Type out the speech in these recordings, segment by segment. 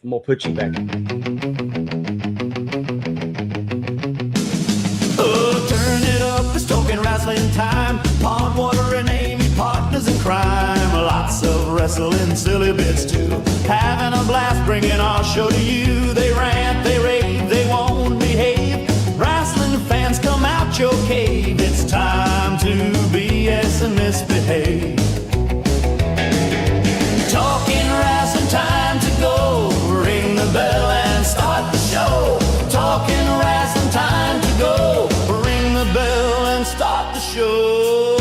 I'm gonna put you back. Oh, turn it up, it's talking wrestling time. Pond Water and Amy, partners in crime. Lots of wrestling, silly bits too. Having a blast, bringing our show to you. They rant, they rave, they won't behave. Wrestling fans, come out your cave. It's time to BS and misbehave. Talking wrestling, time to go. Ring the bell and start the show. Talking wrestling, time to go. Ring the bell and start the show.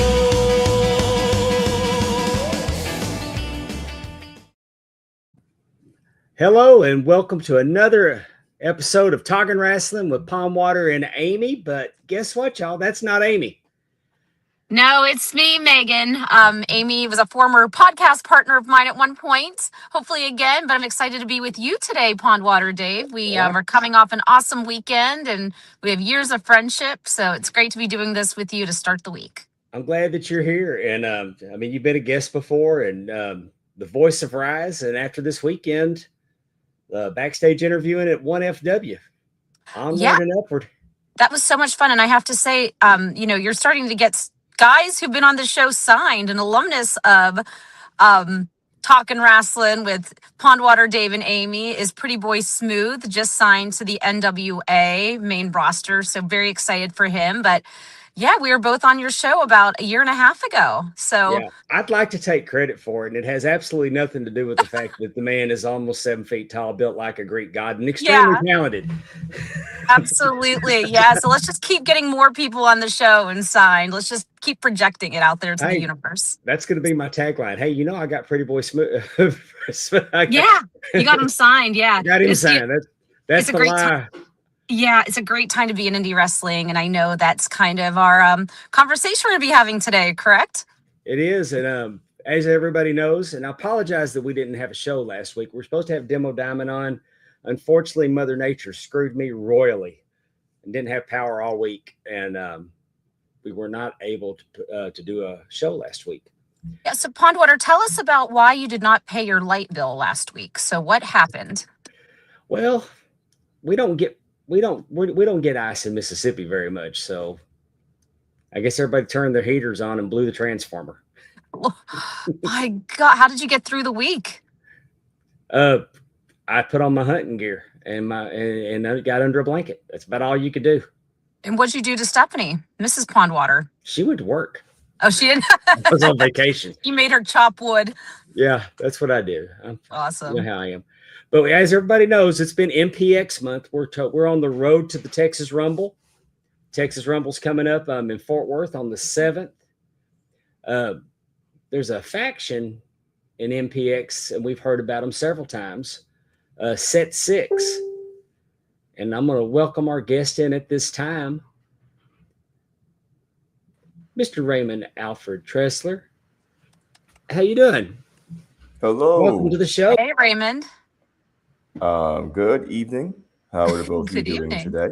Hello and welcome to another episode of Talking Wrestling with Pond Water and Amy. But guess what, y'all? That's not Amy. No, it's me, Megan. Amy was a former podcast partner of mine at one point, hopefully again, but I'm excited to be with you today, Pond Water Dave. We are coming off an awesome weekend and we have years of friendship, so it's great to be doing this with you to start the week. I'm glad that you're here. And I mean, you've been a guest before and the voice of Rise. And after this weekend, backstage interviewing at 1FW. Onward and upward. That was so much fun. And I have to say, you're starting to get guys who've been on the show signed, an alumnus of Talkin' Rasslin with Pond Water Dave and Amy is Pretty Boy Smooth, just signed to the NWA main roster. So very excited for him. But yeah, we were both on your show about a year and a half ago. So yeah, I'd like to take credit for it. And it has absolutely nothing to do with the fact that the man is almost 7 feet tall, built like a Greek god, and extremely talented. Absolutely. Yeah. So let's just keep getting more people on the show and signed. Let's just keep projecting it out there to the universe. That's going to be my tagline. Hey, I got Pretty Boy Smooth. Yeah. You got him signed. Yeah. Got him signed. That's the lie. Yeah, it's a great time to be in indie wrestling, and I know that's kind of our conversation we're going to be having today, correct? It is, and as everybody knows, and I apologize that we didn't have a show last week. We're supposed to have Demo Diamond on. Unfortunately, Mother Nature screwed me royally and didn't have power all week, and we were not able to do a show last week. Yeah, so Pondwater, tell us about why you did not pay your light bill last week. So what happened? Well, we don't get ice in Mississippi very much, so I guess everybody turned their heaters on and blew the transformer. My God, how did you get through the week? I put on my hunting gear and I got under a blanket. That's about all you could do. And what'd you do to Stephanie, Mrs. Pondwater? She went to work. Oh, she didn't? I was on vacation. You made her chop wood. Yeah, that's what I do. Awesome. You know how I am. But as everybody knows, it's been MPX month. We're on the road to the Texas Rumble. Texas Rumble's coming up in Fort Worth on the 7th. There's a faction in MPX, and we've heard about them several times, Set 6. And I'm going to welcome our guest in at this time, Mr. Raymond Alfred Tressler. How you doing? Hello. Welcome to the show. Hey, Raymond. Good evening. How are both of you doing today?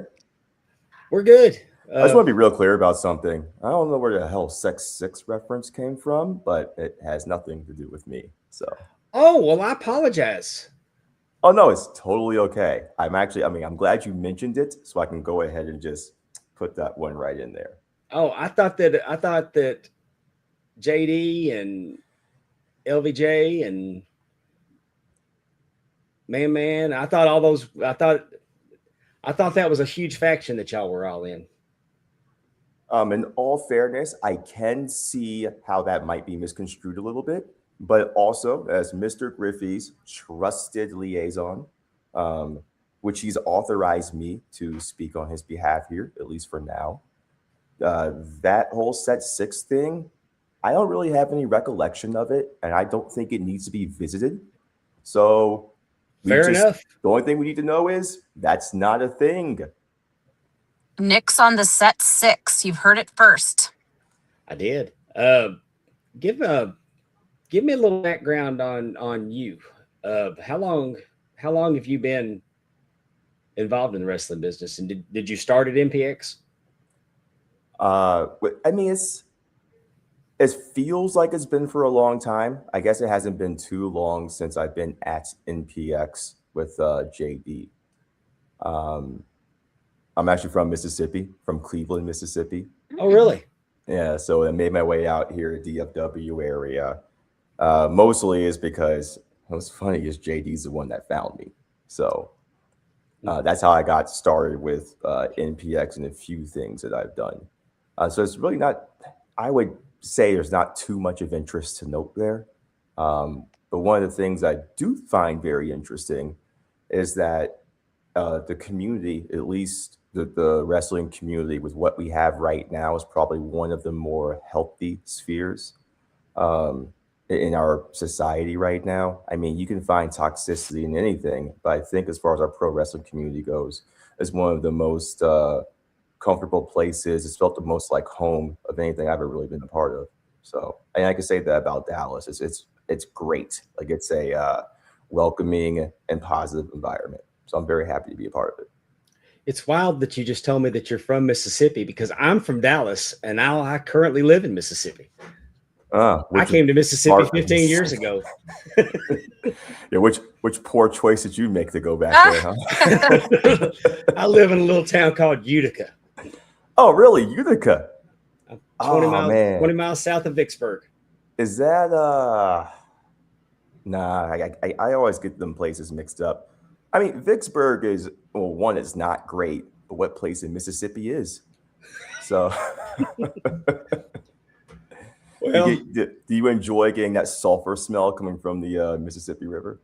We're good. I just want to be real clear about something. I don't know where the hell Sex 6 reference came from, but it has nothing to do with me. So. Oh, well, I apologize. Oh, no, it's totally okay. I'm glad you mentioned it, so I can go ahead and just put that one right in there. Oh, I thought that JD and LVJ and Man, I thought that was a huge faction that y'all were all in. In all fairness, I can see how that might be misconstrued a little bit, but also as Mr. Griffey's trusted liaison, which he's authorized me to speak on his behalf here, at least for now. That whole Set 6 thing, I don't really have any recollection of it, and I don't think it needs to be visited. So fair enough. The only thing we need to know is that's not a thing. Nick's on the Set 6. You've heard it first. I did. Give me a little background on you. How long have you been involved in the wrestling business, and did you start at MPX? It feels like it's been for a long time. I guess it hasn't been too long since I've been at MPX. with JD. I'm actually from Mississippi, from Cleveland, Mississippi. Oh, really? Yeah, so I made my way out here to DFW area. Mostly is because what's funny is JD's the one that found me. So that's how I got started with NPX and a few things that I've done. So it's really not, I would say there's not too much of interest to note there. But one of the things I do find very interesting is that the community, at least the wrestling community with what we have right now, is probably one of the more healthy spheres in our society right now. I mean, you can find toxicity in anything, but I think as far as our pro wrestling community goes, it's one of the most comfortable places. It's felt the most like home of anything I've ever really been a part of. So, and I can say that about Dallas. It's great. Like, it's a welcoming and positive environment. So I'm very happy to be a part of it. It's wild that you just told me that you're from Mississippi, because I'm from Dallas and now I currently live in Mississippi. I came to Mississippi 15 years ago. Yeah, which poor choice did you make to go back there, huh? I live in a little town called Utica. Oh, really? Utica? 20 miles south of Vicksburg. Is that nah, I always get them places mixed up. I mean, Vicksburg is, well, one, it's not great, but what place in Mississippi is? So well, do you enjoy getting that sulfur smell coming from the Mississippi River?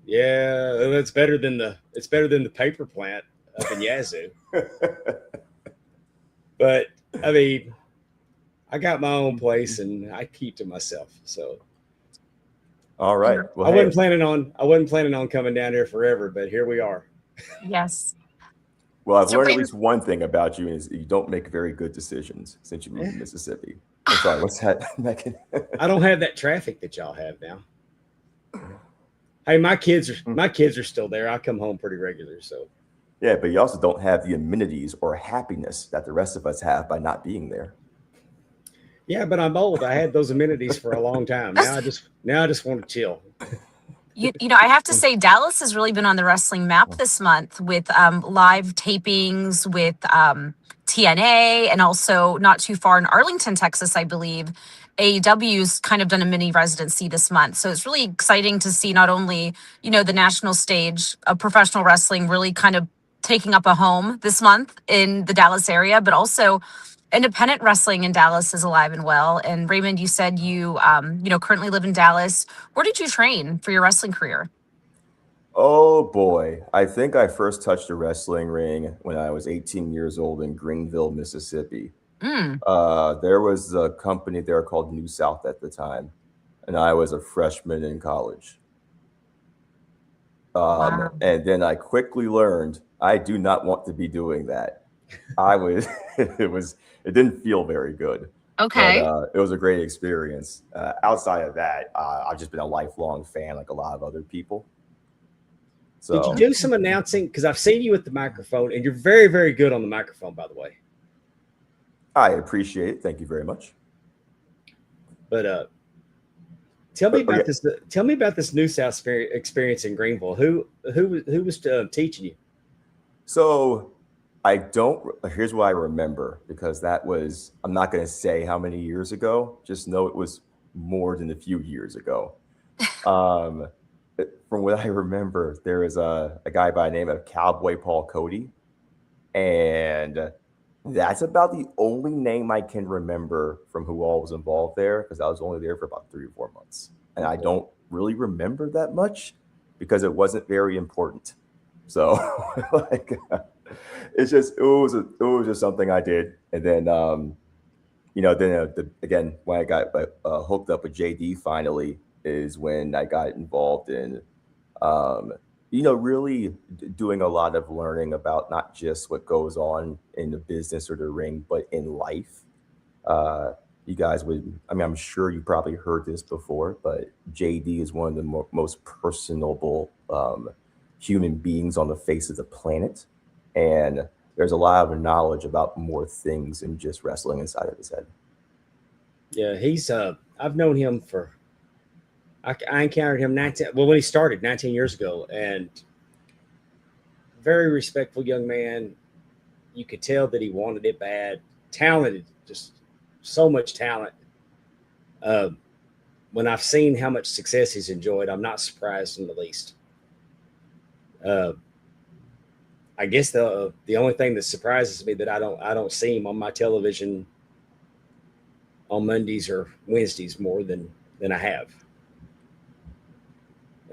Yeah, it's better than the paper plant up in Yazoo. But I mean, I got my own place and I keep to myself. So all right. Well, I wasn't planning on coming down here forever, but here we are. Yes. Well, I've learned at least one thing about you, is you don't make very good decisions since you moved to Mississippi. I'm sorry, what's that, Megan? I don't have that traffic that y'all have now. Hey, my kids are still there. I come home pretty regular, so. Yeah, but you also don't have the amenities or happiness that the rest of us have by not being there. Yeah, but I'm old. I had those amenities for a long time. Now I just want to chill. You know, I have to say, Dallas has really been on the wrestling map this month with live tapings with TNA, and also not too far in Arlington, Texas, I believe. AEW's kind of done a mini residency this month. So it's really exciting to see not only, you know, the national stage of professional wrestling really kind of taking up a home this month in the Dallas area, but also independent wrestling in Dallas is alive and well. And Raymond, you said you currently live in Dallas. Where did you train for your wrestling career? Oh boy, I think I first touched a wrestling ring when I was 18 years old in Greenville, Mississippi. There was a company there called New South at the time, and I was a freshman in college. Wow. And then I quickly learned I do not want to be doing that. It didn't feel very good. Okay. But, it was a great experience. Outside of that, I've just been a lifelong fan, like a lot of other people. So, did you do some announcing? Because I've seen you with the microphone, and you're very, very good on the microphone, by the way. I appreciate it. Thank you very much. But tell me about this. Tell me about this New South experience in Greenville. Who was teaching you? So here's what I remember, because that was, I'm not going to say how many years ago, just know it was more than a few years ago. From what I remember, there was a guy by the name of Cowboy Paul Cody, and that's about the only name I can remember from who all was involved there, because I was only there for about 3 or 4 months. And I don't really remember that much because it wasn't very important. So like, it was just something I did. And then, again, when I got hooked up with JD finally is when I got involved in, really doing a lot of learning about not just what goes on in the business or the ring, but in life. You guys I'm sure you probably heard this before, but JD is one of the most personable human beings on the face of the planet. And there's a lot of knowledge about more things than just wrestling inside of his head. Yeah, he's I've known him for, I encountered him 19. Well, when he started 19 years ago, and very respectful young man. You could tell that he wanted it bad. Talented, just so much talent. Uh, when I've seen how much success he's enjoyed, I'm not surprised in the least. Uh, I guess the only thing that surprises me that I don't see him on my television on Mondays or Wednesdays more than I have.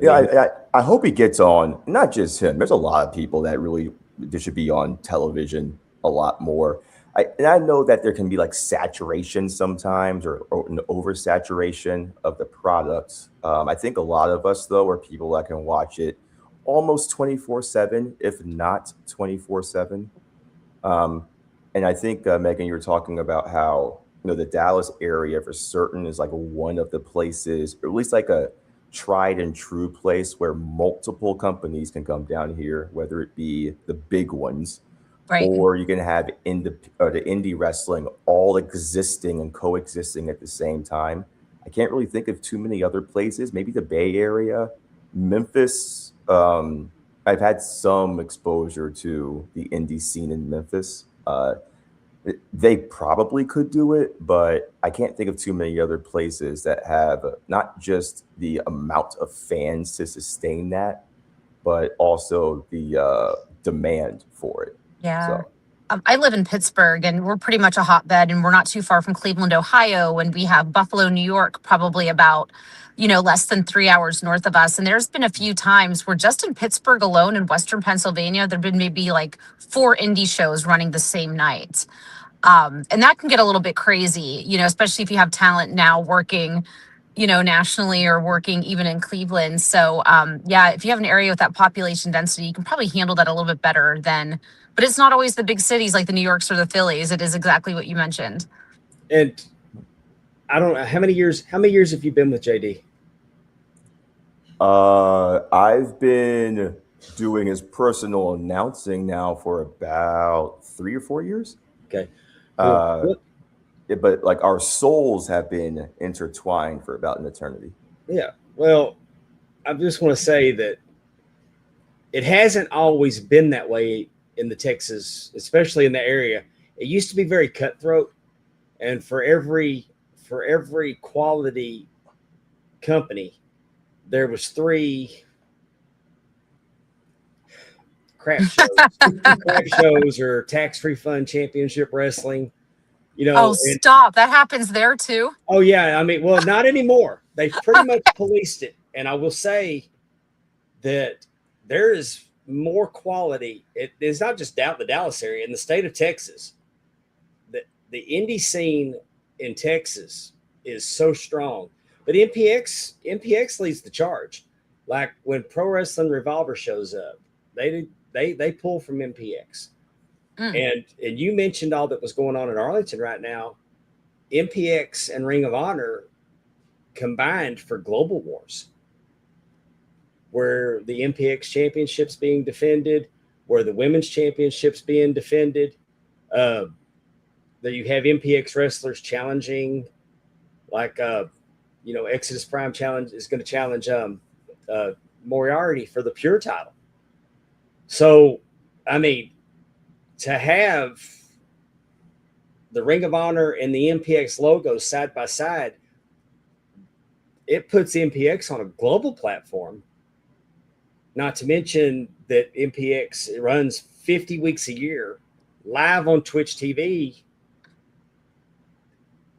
I hope he gets on. Not just him. There's a lot of people that really they should be on television a lot more. I know that there can be like saturation sometimes or an oversaturation of the products. I think a lot of us though are people that can watch it almost 24/7, if not 24/7. And I think Megan, you were talking about how the Dallas area for certain is like one of the places, or at least like a tried and true place where multiple companies can come down here, whether it be the big ones, Right. or you can have the indie wrestling all existing and coexisting at the same time. I can't really think of too many other places. Maybe the Bay Area, Memphis. I've had some exposure to the indie scene in Memphis. They probably could do it, but I can't think of too many other places that have not just the amount of fans to sustain that, but also the demand for it. Yeah. So, I live in Pittsburgh and we're pretty much a hotbed and we're not too far from Cleveland, Ohio. And we have Buffalo, New York, probably about, less than 3 hours north of us. And there's been a few times where just in Pittsburgh alone in Western Pennsylvania, there've been maybe like 4 indie shows running the same night. And that can get a little bit crazy, especially if you have talent now working, nationally or working even in Cleveland. So, yeah, if you have an area with that population density, you can probably handle that a little bit better but it's not always the big cities like the New Yorks or the Phillies. It is exactly what you mentioned. And I don't know how many years have you been with JD? I've been doing his personal announcing now for about 3 or 4 years. Okay. But like our souls have been intertwined for about an eternity. Yeah. Well, I just want to say that it hasn't always been that way in the Texas, especially in the area. It used to be very cutthroat, and for every quality company, there was 3 crap shows or tax refund championship wrestling. Stop. That happens there too. Oh yeah. I mean, well, not anymore. They've pretty much policed it. And I will say that there is more quality. It's not just the Dallas area, in the state of Texas. The indie scene in Texas is so strong. But MPX leads the charge. Like when Pro Wrestling Revolver shows up, they pull from MPX. And you mentioned all that was going on in Arlington right now. MPX and Ring of Honor combined for Global Wars, where the MPX Championship's being defended, where the Women's Championship's being defended. That you have MPX wrestlers challenging, like Exodus Prime is going to challenge Moriarty for the Pure title. So, I mean, to have the Ring of Honor and the MPX logos side by side, it puts MPX on a global platform. Not to mention that MPX runs 50 weeks a year live on Twitch TV,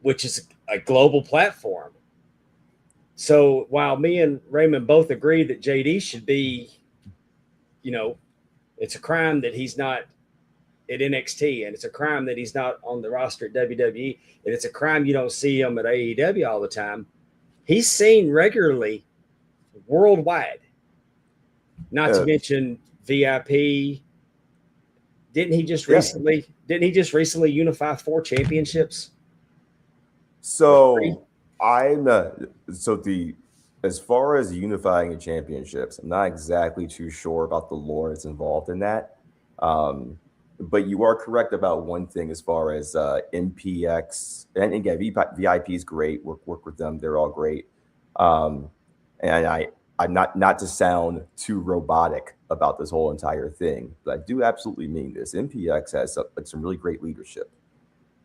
which is a global platform. So while me and Raymond both agree that JD should be, it's a crime that he's not at NXT, and it's a crime that he's not on the roster at WWE, and it's a crime you don't see him at AEW all the time. He's seen regularly worldwide. Not to mention VIP. Didn't he just recently unify 4 championships? So as far as unifying the championships, I'm not exactly too sure about the lore that's involved in that. But you are correct about one thing as far as MPX, and again, VIP is great. Work with them; they're all great. And I'm not to sound too robotic about this whole entire thing, but I do absolutely mean this. MPX has some really great leadership.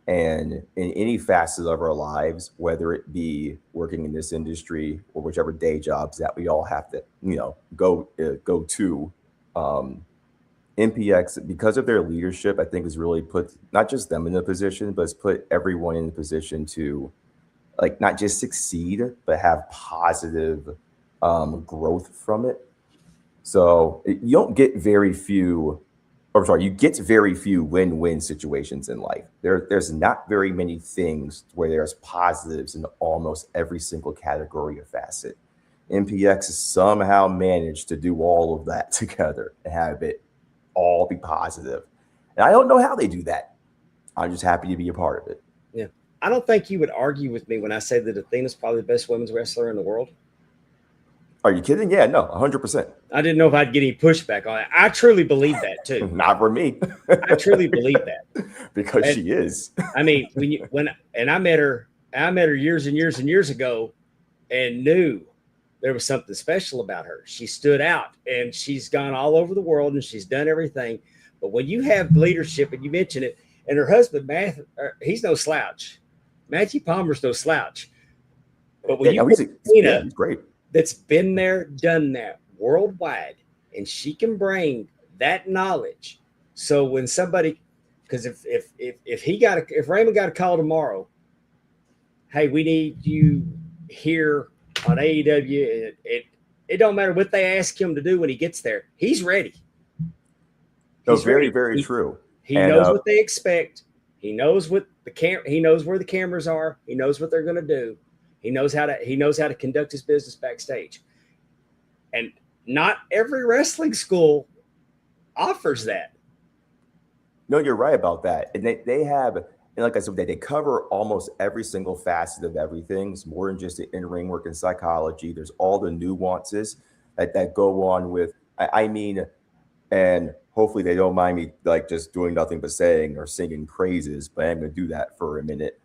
And in any facet of our lives, whether it be working in this industry or whichever day jobs that we all have to, go to, MPX, because of their leadership, I think has really put not just them in a position, but it's put everyone in a position to not just succeed, but have positive growth from it. So you don't get very few, or sorry, you get very few win-win situations in life. There's not very many things where there's positives in almost every single category or facet. MPX has somehow managed to do all of that together and have it all be positive. And I don't know how they do that. I'm just happy to be a part of it. Yeah. I don't think you would argue with me when I say that Athena's probably the best women's wrestler in the world. Are you kidding? Yeah, no, 100%. I didn't know if I'd get any pushback on it. I truly believe that too. Not for me. I truly believe that. Because she is. I mean, I met her years and years and years ago and knew there was something special about her. She stood out, and she's gone all over the world and she's done everything. But when you have leadership, and you mention it, and her husband, he's no slouch. Matthew Palmer's no slouch. But when he's great. That's been there, done that worldwide, and she can bring that knowledge. So when somebody, because if Raymond got a call tomorrow, hey, we need you here on AEW, it don't matter what they ask him to do when he gets there, he's ready. He's very, very true. He knows what they expect. He knows what he knows where the cameras are. He knows what they're going to do. He knows how to conduct his business backstage. And not every wrestling school offers that. No, you're right about that. And they have, and like I said, they cover almost every single facet of everything. It's more than just the in-ring work and psychology. There's all the nuances that go on with, I mean, and hopefully they don't mind me just doing nothing but saying or singing praises, but I'm going to do that for a minute.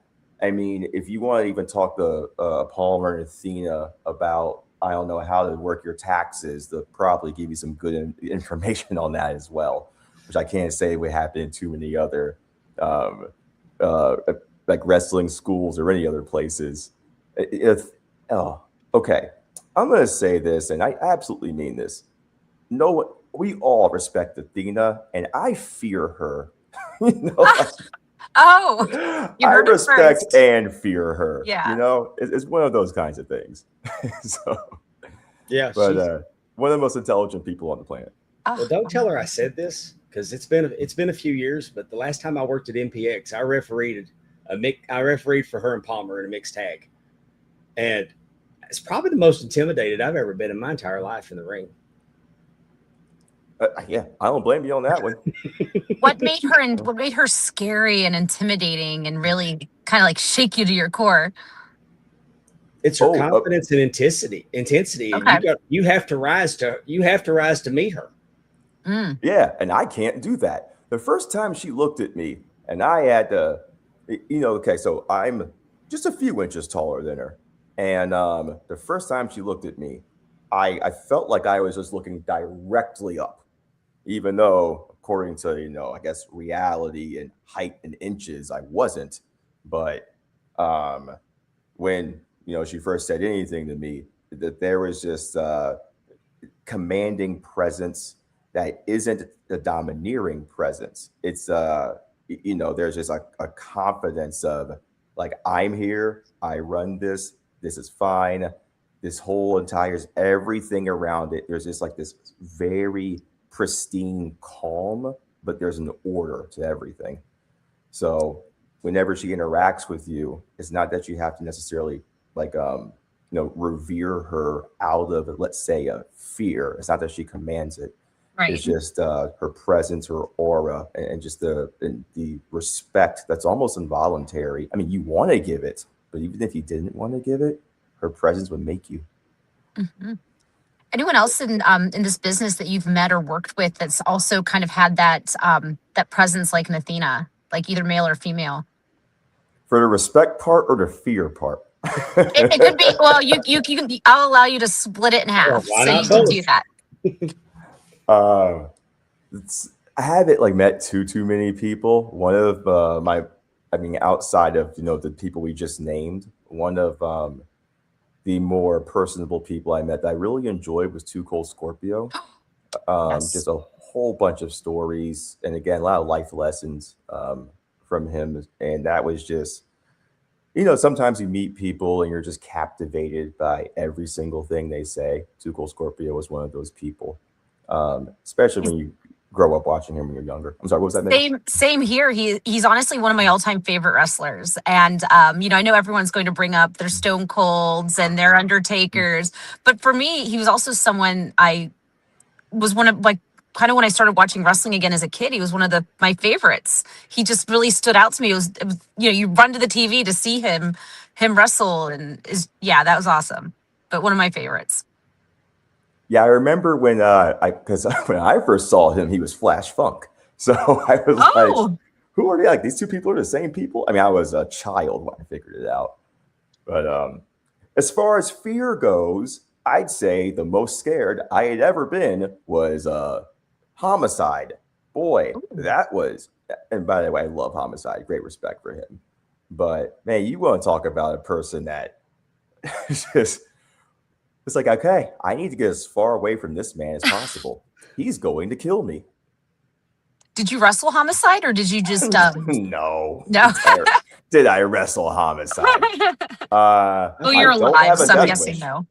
I mean, if you want to even talk to Palmer and Athena about, I don't know, how to work your taxes, they'll probably give you some good information on that as well, which I can't say would happen in too many other wrestling schools or any other places. Okay, I'm going to say this, and I absolutely mean this. No, we all respect Athena, and I fear her. Oh, I respect and fear her. Yeah. It's one of those kinds of things. So, yeah. But one of the most intelligent people on the planet. Well, don't tell her I said this, because it's been a few years. But the last time I worked at MPX, I refereed for her and Palmer in a mixed tag, and it's probably the most intimidated I've ever been in my entire life in the ring. Yeah, I don't blame you on that one. What made her scary and intimidating and really kind of shake you to your core? It's her confidence and intensity. Okay. And you have to rise to meet her. Mm. Yeah, and I can't do that. The first time she looked at me, and I had to, okay, so I'm just a few inches taller than her, and the first time she looked at me, I felt like I was just looking directly up. Even though, according to, I guess, reality and height in inches, I wasn't. But when, she first said anything to me, that there was just commanding presence that isn't a domineering presence. It's, there's just a confidence of, I'm here, I run this is fine. This whole entire, everything around it, there's just this very pristine calm, but there's an order to everything. So whenever she interacts with you, it's not that you have to necessarily revere her out of, let's say, a fear. It's not that she commands it. Right. It's just her presence, her aura, and just the respect that's almost involuntary. I mean, you want to give it, but even if you didn't want to give it, her presence would make you. Mm-hmm. Anyone else in this business that you've met or worked with that's also kind of had that presence like an Athena, like either male or female? For the respect part or the fear part? It could be. Well, you can. I'll allow you to split it in half, why so not you can both? do that. I haven't like met too many people. One of outside of the people we just named, one of the more personable people I met that I really enjoyed was Too Cold Scorpio. Yes. Just a whole bunch of stories, and again, a lot of life lessons from him. And that was just, sometimes you meet people and you're just captivated by every single thing they say. Too Cold Scorpio was one of those people, especially when you grow up watching him when you're younger. I'm sorry, what was that? Same here. He's honestly one of my all-time favorite wrestlers. And I know everyone's going to bring up their Stone Colds and their Undertakers, but for me, he was also someone I was one of, like, kind of when I started watching wrestling again as a kid, he was one of my favorites. He just really stood out to me. It was you run to the TV to see him wrestle, and that was awesome. But one of my favorites. Yeah, I remember when when I first saw him, he was Flash Funk. So I was like, who are they? Like, these two people are the same people? I mean, I was a child when I figured it out. But as far as fear goes, I'd say the most scared I had ever been was Homicide. Boy, that was, and by the way, I love Homicide. Great respect for him. But man, you want to talk about a person that just, it's like, okay, I need to get as far away from this man as possible. He's going to kill me. Did you wrestle Homicide, or did you just No. No. Did I wrestle Homicide? Well, you're alive, so I'm guessing no.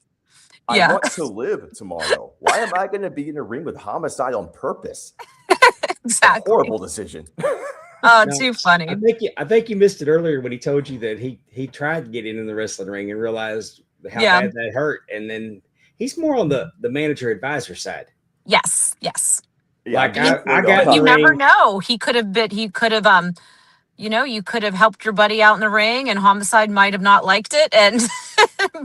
I want to live tomorrow. Why am I going to be in a ring with Homicide on purpose? Exactly. A horrible decision. Oh, too funny. I think you missed it earlier when he told you that he tried to get in the wrestling ring and realized how bad that hurt, and then he's more on the manager advisor side. Yes. Yeah, like you never know. He could have you could have helped your buddy out in the ring, and Homicide might have not liked it, and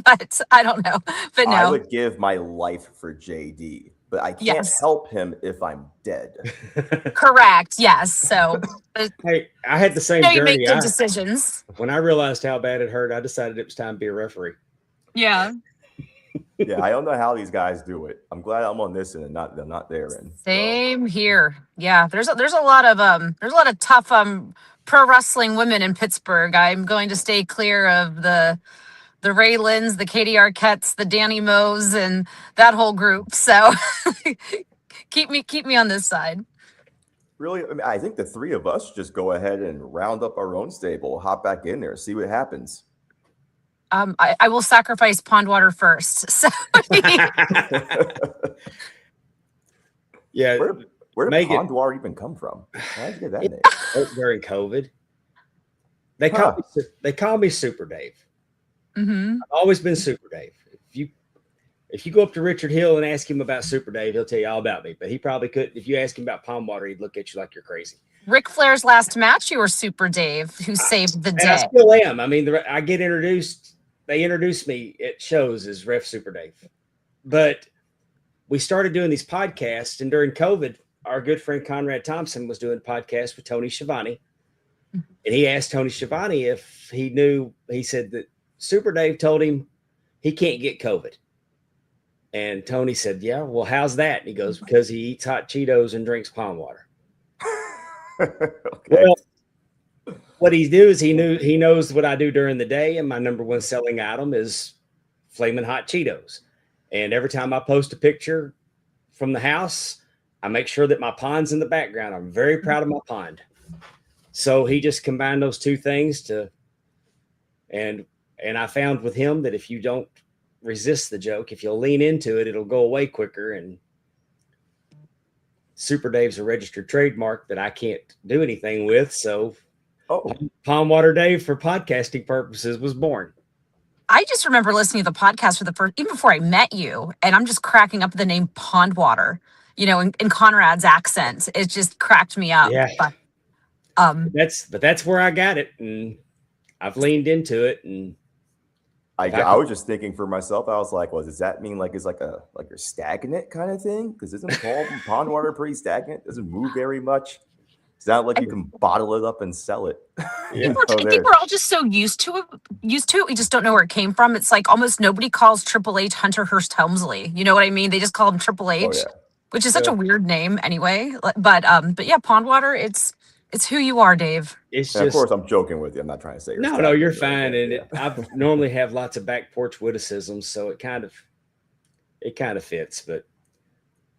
but I don't know. But no, I would give my life for JD, but I can't help him if I'm dead. Correct. Yes. So hey, I had the same journey. You make good decisions. When I realized how bad it hurt, I decided it was time to be a referee. Yeah. Yeah, I don't know how these guys do it. I'm glad I'm on this end and not their end. Same here. Yeah, there's a lot of tough pro wrestling women in Pittsburgh. I'm going to stay clear of the Ray Lyns, the Katie Arquettes, the Danny Moes, and that whole group. So keep me on this side. Really, I mean, I think the three of us just go ahead and round up our own stable, hop back in there, see what happens. I will sacrifice Pondwater first. So yeah. Where did Pondwater even come from? How did you get that name? During COVID. They call me Super Dave. Mm-hmm. I've always been Super Dave. If you go up to Richard Hill and ask him about Super Dave, he'll tell you all about me. But he probably could. If you ask him about Pondwater, he'd look at you like you're crazy. Ric Flair's last match, you were Super Dave, who saved the day. I still am. I mean, I get introduced. They introduced me at shows as Ref Super Dave. But we started doing these podcasts, and during COVID, our good friend Conrad Thompson was doing a podcast with Tony Schiavone. And he asked Tony Schiavone if he knew. He said that Super Dave told him he can't get COVID. And Tony said, yeah, well, how's that? And he goes, because he eats hot Cheetos and drinks pond water. Okay. Well, what he do is he knows what I do during the day, and my number one selling item is flaming hot Cheetos. And every time I post a picture from the house, I make sure that my pond's in the background. I'm very proud of my pond. So he just combined those two things and I found with him that if you don't resist the joke, if you'll lean into it, it'll go away quicker. And Super Dave's a registered trademark that I can't do anything with. So Pondwater Dave for podcasting purposes was born. I just remember listening to the podcast for the first, even before I met you, and I'm just cracking up the name Pondwater, in Conrad's accent. It just cracked me up. Yeah. But, that's where I got it, and I've leaned into it. And I was just thinking for myself, I was like, well, does that mean like it's like you're stagnant kind of thing? Because isn't Pondwater pretty stagnant? Doesn't move very much. It's not like you can bottle it up and sell it. Yeah. I think we're all just so used to it. We just don't know where it came from. It's like almost nobody calls Triple H Hunter Hearst Helmsley. You know what I mean? They just call him Triple H, Oh yeah. which is such a weird name anyway. But yeah, Pondwater, it's who you are, Dave. It's And just, of course, I'm joking with you. I'm not trying to say your no, staff no, you're name or fine. anything, And I normally have lots of back porch witticisms, so it kind of fits.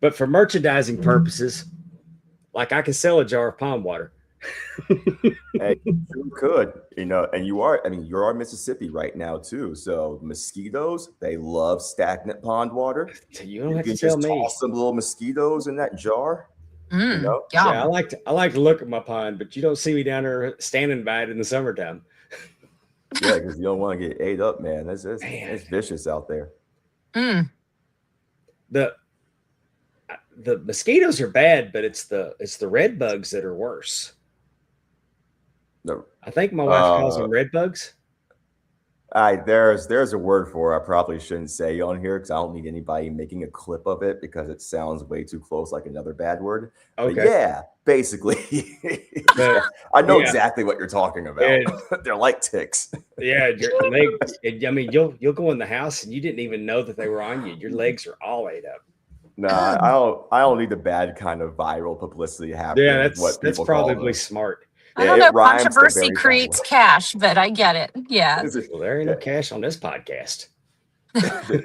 But for merchandising purposes, like I can sell a jar of pond water. Hey, you could, and you are. I mean, you're in Mississippi right now too. So mosquitoes, they love stagnant pond water. You don't You have can to tell just me. toss some little mosquitoes in that jar. Yeah. Yeah, I like to look at my pond, but you don't see me down there standing by it in the summertime. Yeah, because you don't want to get ate up, man. It's vicious out there. The mosquitoes are bad, but it's the red bugs that are worse. No, I think my wife calls them red bugs. There's a word for it. I probably shouldn't say on here because I don't need anybody making a clip of it because it sounds way too close, like another bad word. Okay. But yeah, basically, I know exactly what you're talking about. They're like ticks. Yeah, your legs. I mean, you'll go in the house and you didn't even know that they were on you. Your legs are all ate up. Nah, I don't need the bad kind of viral publicity happening. Yeah, that's probably smart. I don't know. Controversy creates cash, but I get it. Yeah. Well, there ain't no cash on this podcast. Time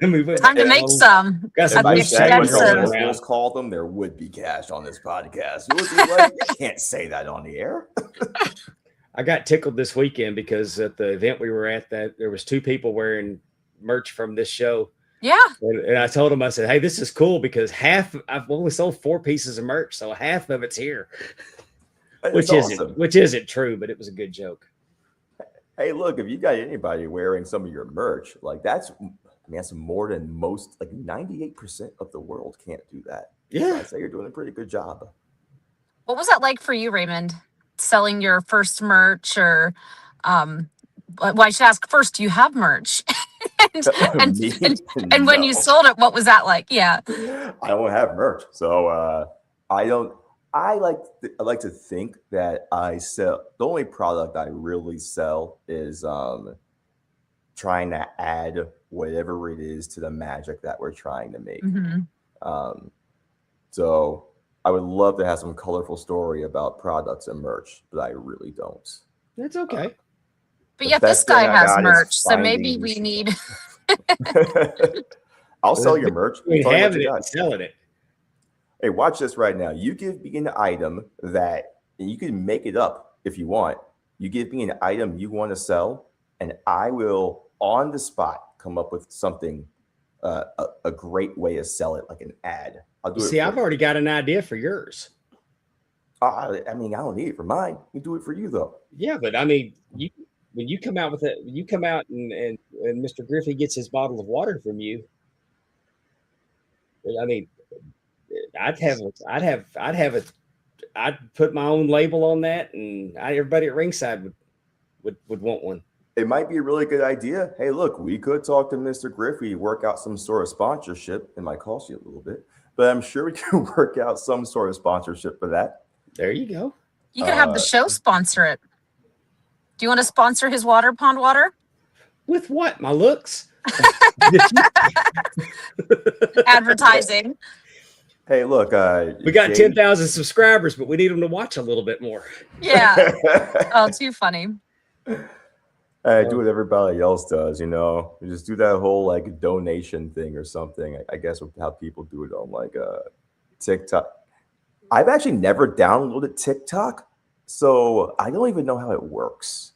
to make some. Let's call them. There would be cash on this podcast. You would be like, you can't say that on the air. I got tickled this weekend because at the event we were at, that there was 2 people wearing merch from this show. Yeah. And I told them, I said, hey, this is cool because I've only sold 4 pieces of merch, so half of it's here. Which isn't true, but it was a good joke. Hey, look, if you got anybody wearing some of your merch, like that's more than most, like 98% of the world can't do that. Yeah. So I'd say you're doing a pretty good job. What was that like for you, Raymond? Selling your first merch, or well, I should ask first, do you have merch? and when you sold it, what was that like? Yeah. I don't have merch. So I like to think that I sell. The only product I really sell is trying to add whatever it is to the magic that we're trying to make. So I would love to have some colorful story about products and merch, but I really don't. That's okay. But yet this guy has merch, so maybe we need. I'll sell your merch. We have it and selling it. Hey, watch this right now. You give me an item that you can make it up if you want. You give me an item you want to sell, and I will on the spot come up with something, a great way to sell it, like an ad. I'll do it. See, I've already got an idea for yours. I mean, I don't need it for mine. You do it for you though. Yeah, but I mean, when you come out with it, you come out and Mr. Griffey gets his bottle of water from you. I mean, I'd put my own label on that, and everybody at ringside would want one. It might be a really good idea. Hey, look, we could talk to Mr. Griffey, work out some sort of sponsorship. It might cost you a little bit, but I'm sure we can work out some sort of sponsorship for that. There you go. You can have the show sponsor it. Do you want to sponsor his water, pond water? With what? My looks? Advertising. Hey, look, we got 10,000 subscribers, but we need them to watch a little bit more. Yeah. Oh, too funny. Do what everybody else does, You just do that whole like donation thing or something. I guess how people do it on like TikTok. I've actually never downloaded TikTok, so I don't even know how it works.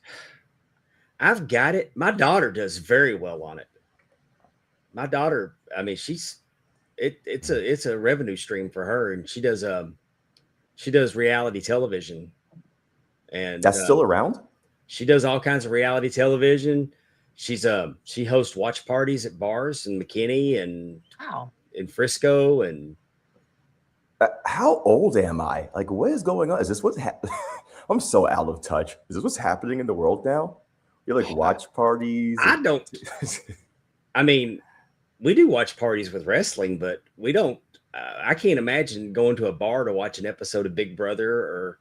I've got it. My daughter does very well on it. My daughter, I mean, it's a revenue stream for her, and she does reality television, and that's still around. She does all kinds of reality television. She hosts watch parties at bars in McKinney and in Frisco. And how old am I? Like, what is going on? Is this what's happening? I'm so out of touch. Is this what's happening in the world now? You're like watch parties. I don't. I mean, we do watch parties with wrestling, but we don't. I can't imagine going to a bar to watch an episode of Big Brother or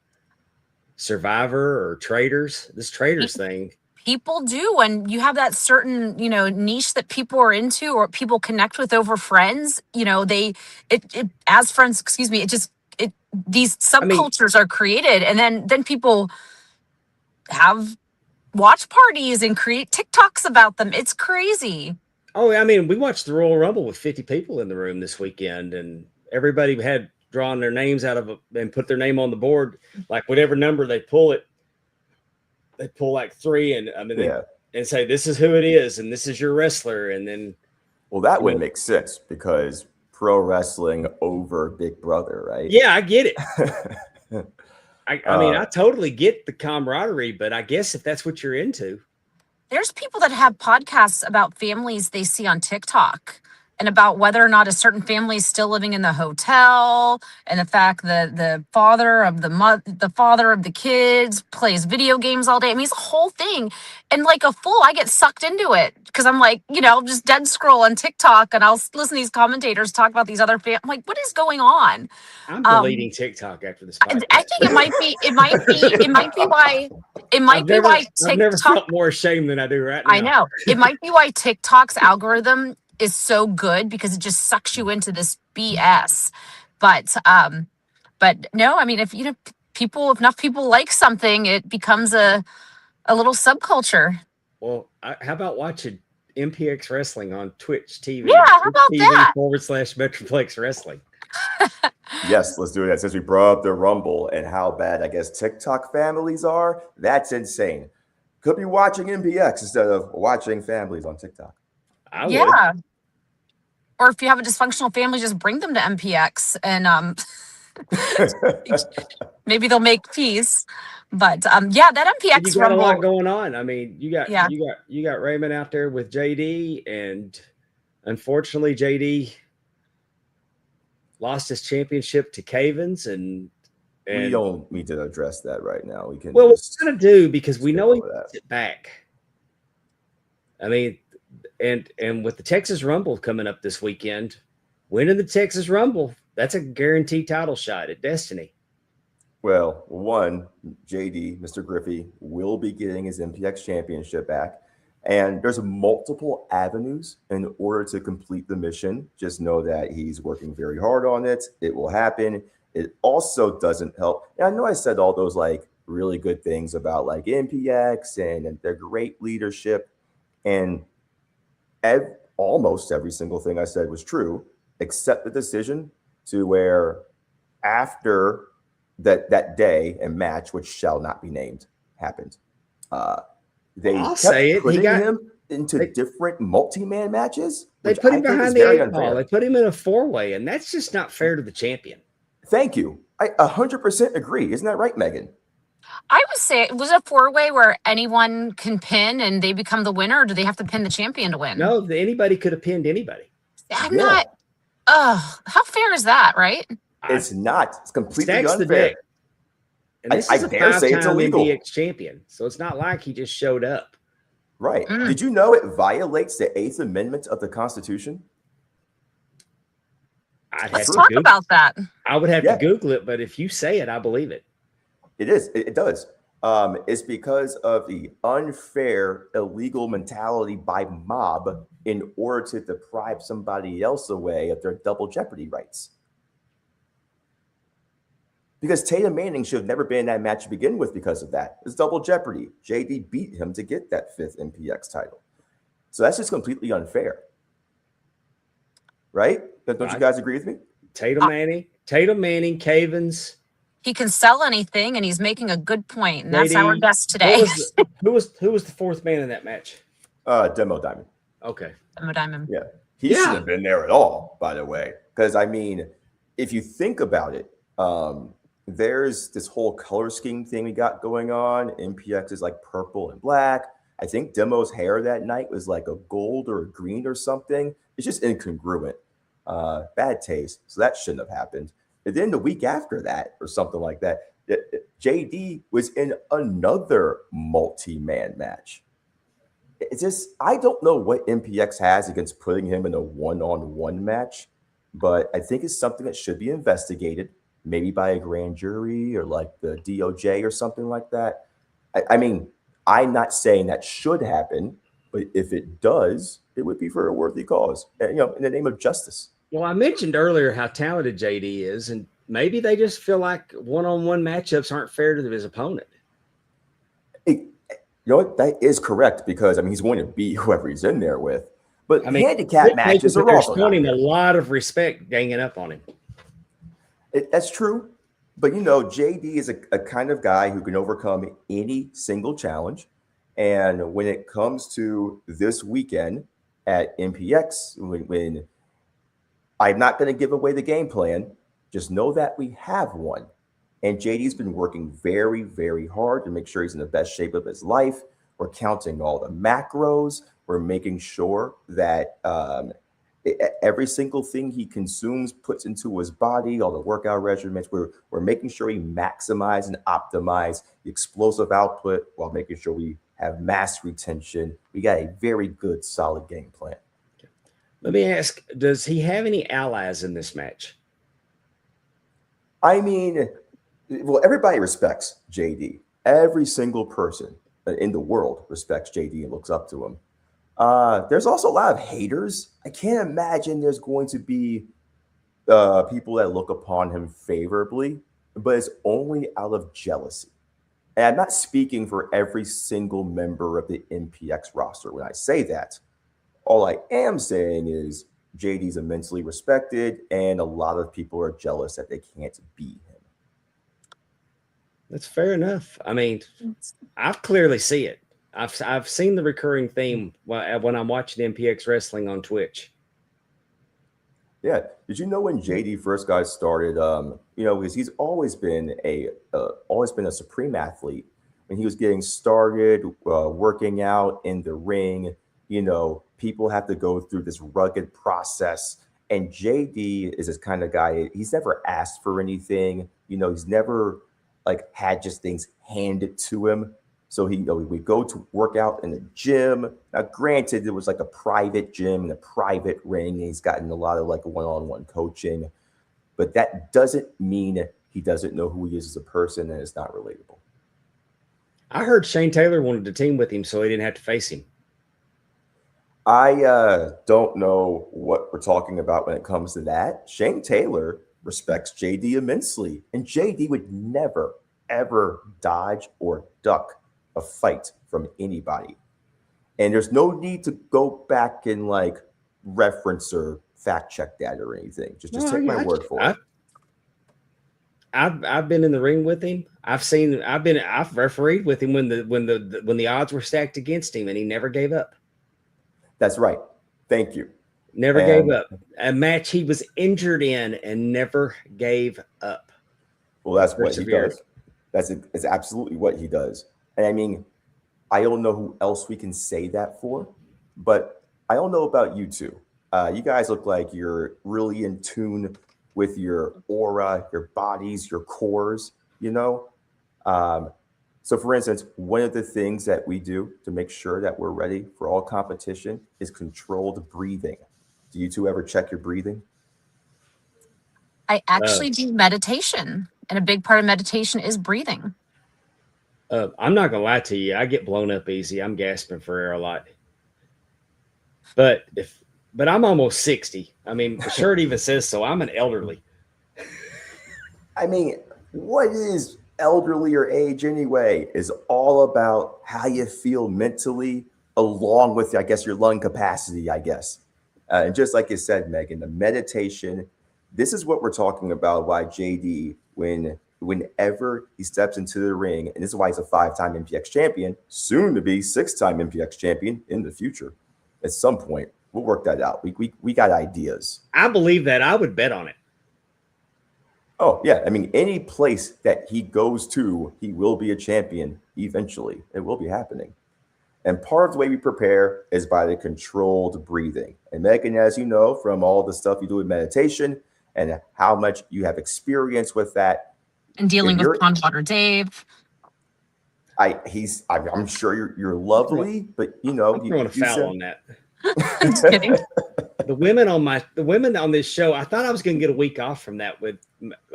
Survivor or Traders. This Traders thing. People do, and you have that certain, niche that people are into or people connect with over friends. It as friends, excuse me, these subcultures are created, and then people have watch parties and create TikToks about them. It's crazy. Oh, I mean, we watched the Royal Rumble with 50 people in the room this weekend, and everybody had drawn their names out of and put their name on the board. Like whatever number they pull like 3, and I mean, and say this is who it is, and this is your wrestler, and then. Well, that would make sense because pro wrestling over Big Brother, right? Yeah, I get it. I mean, I totally get the camaraderie, but I guess if that's what you're into. There's people that have podcasts about families they see on TikTok and about whether or not a certain family is still living in the hotel, and the fact that the father of the kids plays video games all day. I mean, it's a whole thing. And like a fool, I get sucked into it because I'm like, just dead scroll on TikTok, and I'll listen to these commentators talk about these other I'm like, what is going on? I'm deleting TikTok after this podcast. I think it might be why TikTok. I've never felt more ashamed than I do right now. I know. It might be why TikTok's algorithm is so good, because it just sucks you into this BS. But no, I mean, if enough people like something, it becomes a little subculture. Well, how about watching MPX Wrestling on Twitch TV? Yeah, how about that? /Metroplex Wrestling. Yes, let's do that. Since we brought up the Rumble and how bad I guess TikTok families are, that's insane. Could be watching MPX instead of watching families on TikTok. I would. Yeah. Or if you have a dysfunctional family, just bring them to MPX and maybe they'll make peace. But that MPX you got Rumble, a lot going on. I mean, you got Raymond out there with JD, and unfortunately JD lost his championship to Cavens, and we don't need to address that right now. We can. Well, we're gonna do because we know he gets it back. I mean. And with the Texas Rumble coming up this weekend, winning the Texas Rumble, that's a guaranteed title shot at Destiny. Well, JD, Mr. Griffey, will be getting his MPX Championship back. And there's multiple avenues in order to complete the mission. Just know that he's working very hard on it. It will happen. It also doesn't help. And I know I said all those really good things about MPX and their great leadership. And almost every single thing I said was true, except the decision to where after that day and match, which shall not be named, happened. They kept putting him into different multi-man matches. They put him behind the 8-ball. They put him in a 4-way, and that's just not fair to the champion. Thank you. I 100% agree. Isn't that right, Megan? I would say it was a 4-way where anyone can pin and they become the winner, or do they have to pin the champion to win? No, anybody could have pinned anybody. How fair is that, right? It's not. It's completely Stacks unfair. The deck. And this is a dare say it's illegal. MPX champion, so it's not like he just showed up. Right. Did you know it violates the 8th Amendment of the Constitution? Let's talk about that. I would have to Google it, but if you say it, I believe it. It is. It does. It's because of the unfair, illegal mentality by mob in order to deprive somebody else away of their double jeopardy rights. Because Tatum Manning should have never been in that match to begin with because of that. It's double jeopardy. JD beat him to get that 5th MPX title. So that's just completely unfair. Right? Don't you guys agree with me? Tatum Manning, Cavens. He can sell anything, and he's making a good point. And that's our guest today. Who was the 4th man in that match? Demo Diamond. Okay. Demo Diamond. Yeah. He shouldn't have been there at all, by the way. Because, I mean, if you think about it, there's this whole color scheme thing we got going on. MPX is like purple and black. I think Demo's hair that night was like a gold or a green or something. It's just incongruent. Bad taste. So that shouldn't have happened. And then the week after that or something like that, JD was in another multi-man match. It's just, I don't know what MPX has against putting him in a one-on-one match, but I think it's something that should be investigated. maybe by a grand jury or like the DOJ or something like that. I mean, I'm not saying that should happen, but if it does, it would be for a worthy cause, you know, in the name of justice. Well, I mentioned earlier how talented JD is, and maybe they just feel like one-on-one matchups aren't fair to his opponent. You know what? That is correct, because I mean he's going to beat whoever he's in there with. But I mean, handicap matches are also showing him a lot of respect, ganging up on him. That's true. But you know, JD is a kind of guy who can overcome any single challenge. And when it comes to this weekend at MPX, when I'm not going to give away the game plan, just know that we have one. And JD's been working very, very hard to make sure he's in the best shape of his life. We're counting all the macros. We're making sure that every single thing he consumes, puts into his body, all the workout regimens, we're making sure we maximize and optimize the explosive output while making sure we have mass retention. We got a very good, solid game plan. Let me ask, does he have any allies in this match? I mean, well, everybody respects JD. Every single person in the world respects JD and looks up to him. There's also a lot of haters. I can't imagine there's going to be people that look upon him favorably, but it's only out of jealousy. And I'm not speaking for every single member of the MPX roster when I say that. All I am saying is JD's immensely respected, and a lot of people are jealous that they can't beat him. That's fair enough. I mean, I clearly see it. I've seen the recurring theme when I'm watching MPX wrestling on Twitch. Yeah. Did you know when JD first got started? You know, because he's always been a supreme athlete. When he was getting started, working out in the ring, you know, people have to go through this rugged process. And JD is this kind of guy. He's never asked for anything. You know, he's never like had just things handed to him. So he, you know, we go to work out in the gym. Now, granted, it was like a private gym and a private ring. And he's gotten a lot of like one-on-one coaching, but that doesn't mean he doesn't know who he is as a person and it's not relatable. I heard Shane Taylor wanted to team with him so he didn't have to face him. I don't know what we're talking about when it comes to that. Shane Taylor respects JD immensely, and JD would never, ever dodge or duck a fight from anybody. And there's no need to go back and like reference or fact check that or anything. Just take my word for it. I've been in the ring with him. I've refereed with him when the odds were stacked against him, and he never gave up. That's right. Thank you. Never gave up. A match he was injured in and never gave up. Well, that's what he does. It's absolutely what he does. And I mean, I don't know who else we can say that for, but I don't know about you two. You guys look like you're really in tune with your aura, your bodies, your cores, you know? So for instance, one of the things that we do to make sure that we're ready for all competition is controlled breathing. Do you two ever check your breathing? I actually do meditation, and a big part of meditation is breathing. I'm not gonna lie to you. I get blown up easy. I'm gasping for air a lot. But I'm almost 60. I mean, the shirt even says so. I'm an elderly. I mean, what is elderly or age anyway? Is all about how you feel mentally, along with, I guess, your lung capacity, I guess. And just like you said, Megan, the meditation, this is what we're talking about, why JD, whenever he steps into the ring, and this is why he's a 5-time MPX champion, soon to be 6-time MPX champion in the future. At some point, we'll work that out. We got ideas. I believe that. I would bet on it. Oh, yeah. I mean, any place that he goes to, he will be a champion eventually. It will be happening. And part of the way we prepare is by the controlled breathing. And Megan, as you know, from all the stuff you do with meditation and how much you have experience with that. And dealing with Pondwater Dave. I'm sure you're lovely, but you know, I'm throwing a foul on that. Just kidding. the women on this show, I thought I was going to get a week off from that.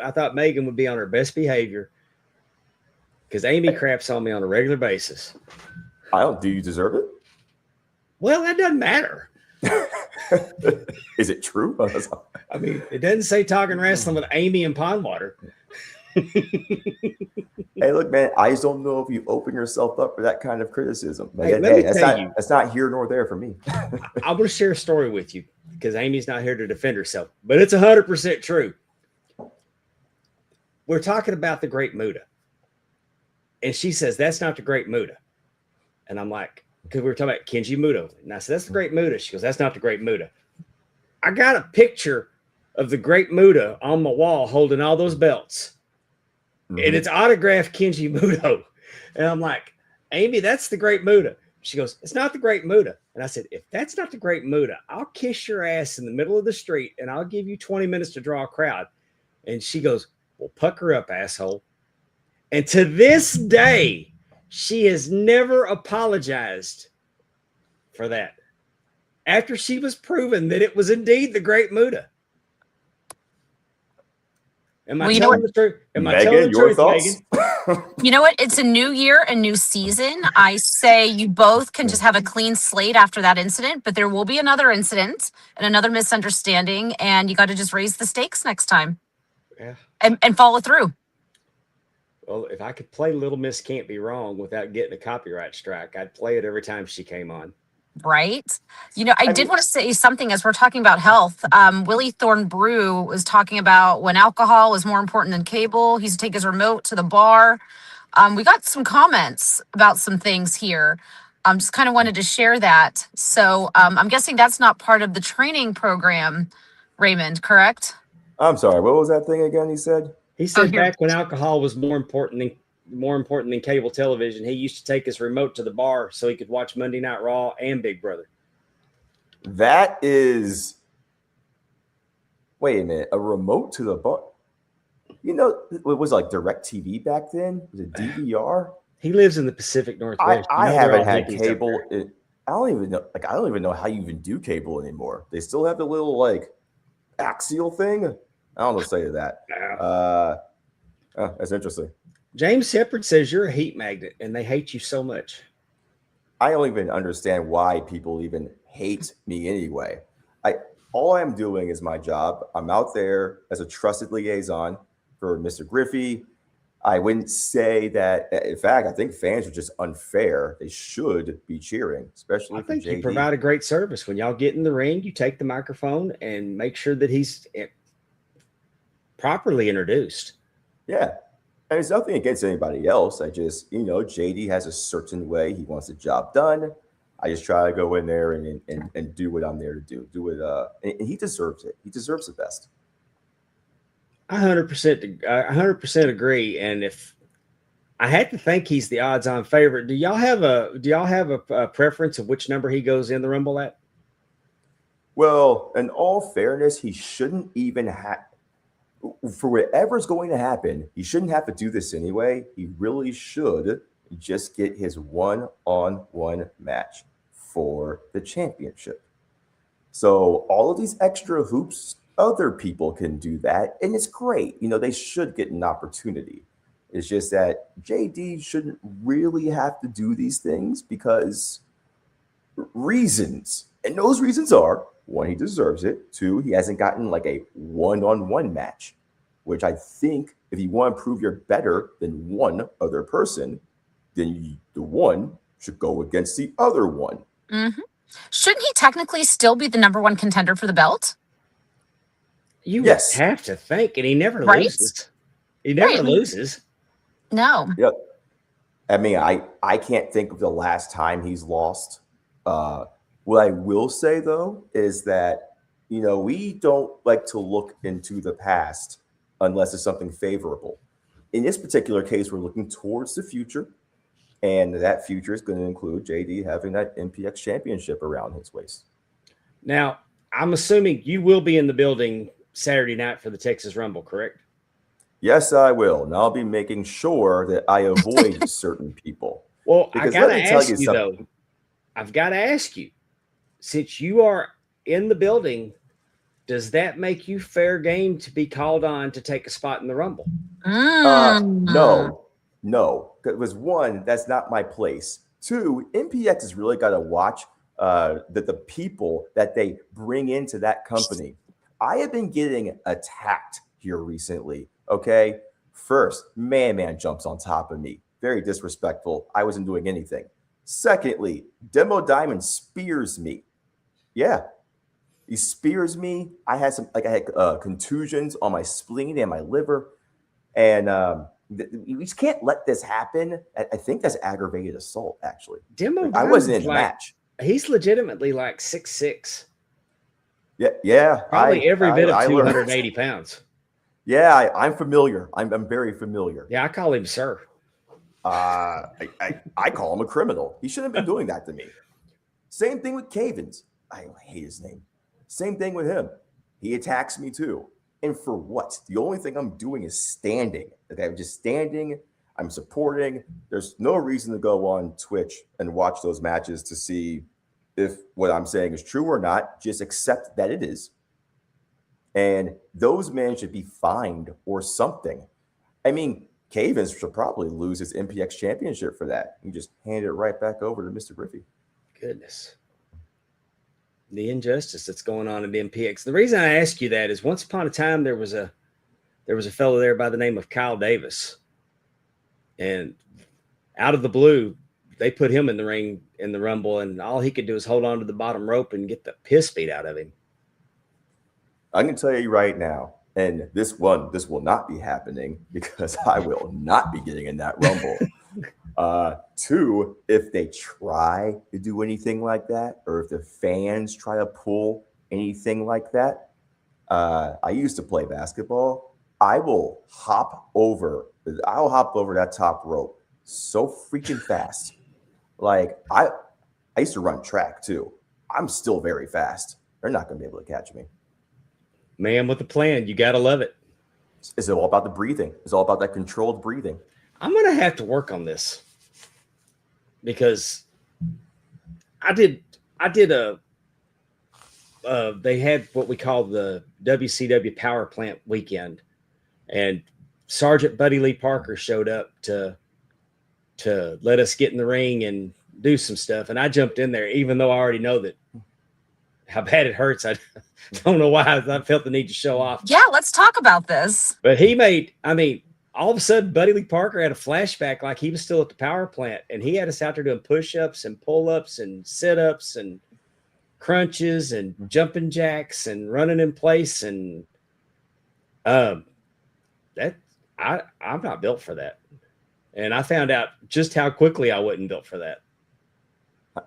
I thought Megan would be on her best behavior because Amy craps on me on a regular basis. Do you deserve it? Well, that doesn't matter. Is it true? I mean, it doesn't say talking wrestling with Amy and Pondwater. Hey, look, man, I just don't know if you open yourself up for that kind of criticism. But Hey, let me tell you, that's not here nor there for me. I want to share a story with you because Amy's not here to defend herself, but it's 100% true. We're talking about the Great Muta. And she says, that's not the Great Muta. And I'm like, because we were talking about Kenji Muto. And I said, that's the Great Muta. She goes, that's not the Great Muta. I got a picture of the Great Muta on my wall holding all those belts. And it's autographed Kenji Muto. And I'm like, Amy, that's the Great Muta. She goes, it's not the Great Muta. And I said, if that's not the Great Muta, I'll kiss your ass in the middle of the street and I'll give you 20 minutes to draw a crowd. And she goes, well, pucker up, asshole. And to this day, she has never apologized for that. After she was proven that it was indeed the Great Muta. Am I telling the truth? Am I telling the truth, Megan? You know what? It's a new year, a new season. I say you both can just have a clean slate after that incident, but there will be another incident and another misunderstanding, and you got to just raise the stakes next time. Yeah. And follow through. Well, if I could play Little Miss Can't Be Wrong without getting a copyright strike, I'd play it every time she came on. Right. You know, I did want to say something as we're talking about health. Willie Thorne Brew was talking about when alcohol is more important than cable. He used to take his remote to the bar. We got some comments about some things here. Just kind of wanted to share that. So I'm guessing that's not part of the training program, Raymond, correct? I'm sorry. What was that thing again he said? He said back when alcohol was more important than cable television, he used to take his remote to the bar so he could watch Monday Night Raw and Big Brother. That is, wait a minute, a remote to the bar? You know, it was like DirecTV back then. Was it DVR? He lives in the Pacific Northwest. I haven't had cable. I don't even know. Like, I don't even know how you even do cable anymore. They still have the little like axial thing. I don't know what to say to that. That's interesting. James Shepard says you're a heat magnet and they hate you so much. I don't even understand why people even hate me anyway. All I'm doing is my job. I'm out there as a trusted liaison for Mr. Griffey. I wouldn't say that. In fact, I think fans are just unfair. They should be cheering, especially. I think you provide a great service. When y'all get in the ring, you take the microphone and make sure that he's properly introduced. Yeah. And it's nothing against anybody else. I just, JD has a certain way he wants the job done. I just try to go in there and do what I'm there to do. And he deserves it. He deserves the best. I 100% agree. And if I had to think he's the odds-on favorite, do y'all have a preference of which number he goes in the Rumble at? Well, in all fairness, he shouldn't even have. For whatever's going to happen, he shouldn't have to do this anyway. He really should just get his one-on-one match for the championship. So all of these extra hoops, other people can do that, and it's great. They should get an opportunity. It's just that JD shouldn't really have to do these things because reasons. And those reasons are, one, he deserves it. Two, he hasn't gotten like a one-on-one match, which I think if you want to prove you're better than one other person, then the one should go against the other one. Mm-hmm. Shouldn't he technically still be the number one contender for the belt? You have to think, and he never loses. He never loses. No. Yep. I mean, I can't think of the last time he's lost. What I will say, though, is that, we don't like to look into the past unless it's something favorable. In this particular case, we're looking towards the future, and that future is going to include JD having that MPX Championship around his waist. Now, I'm assuming you will be in the building Saturday night for the Texas Rumble, correct? Yes, I will. And I'll be making sure that I avoid certain people. Well, I got to ask you, though. I've got to ask you, since you are in the building, does that make you fair game to be called on to take a spot in the Rumble? No. It was one, that's not my place. Two, MPX has really got to watch the people that they bring into that company. I have been getting attacked here recently. Okay. First, Man jumps on top of me. Very disrespectful. I wasn't doing anything. Secondly, Demo Diamond spears me. Yeah. He spears me. I had contusions on my spleen and my liver. And we just can't let this happen. I think that's aggravated assault, actually. Demo I wasn't in the match. He's legitimately like 6'6". Yeah. Probably every bit of 280 pounds. Yeah, I'm familiar. I'm very familiar. Yeah, I call him sir. I call him a criminal. He shouldn't have been doing that to me. Same thing with Cavins. I hate his name. Same thing with him. He attacks me too. And for what? The only thing I'm doing is standing. Okay, I'm just standing. I'm supporting. There's no reason to go on Twitch and watch those matches to see if what I'm saying is true or not. Just accept that it is. And those men should be fined or something. I mean, Cavins should probably lose his MPX Championship for that. You just hand it right back over to Mr. Griffey. Goodness. The injustice that's going on at MPX. The reason I ask you that is once upon a time there was a fellow there by the name of Kyle Davis. And out of the blue, they put him in the ring in the Rumble, and all he could do is hold on to the bottom rope and get the piss beat out of him. I'm going to tell you right now, and this will not be happening because I will not be getting in that Rumble. Two, if they try to do anything like that, or if the fans try to pull anything like that, I used to play basketball. I'll hop over that top rope so freaking fast. Like I used to run track too. I'm still very fast. They're not going to be able to catch me. Man with a plan, you got to love it. It's all about the breathing. It's all about that controlled breathing. I'm going to have to work on this because they had what we call the WCW Power Plant weekend, and Sergeant Buddy Lee Parker showed up to let us get in the ring and do some stuff. And I jumped in there, even though I already know that how bad it hurts. I don't know why I felt the need to show off. Yeah, let's talk about this. But all of a sudden, Buddy Lee Parker had a flashback like he was still at the power plant, and he had us out there doing push-ups and pull-ups and sit-ups and crunches and jumping jacks and running in place. And I'm not built for that. And I found out just how quickly I wasn't built for that.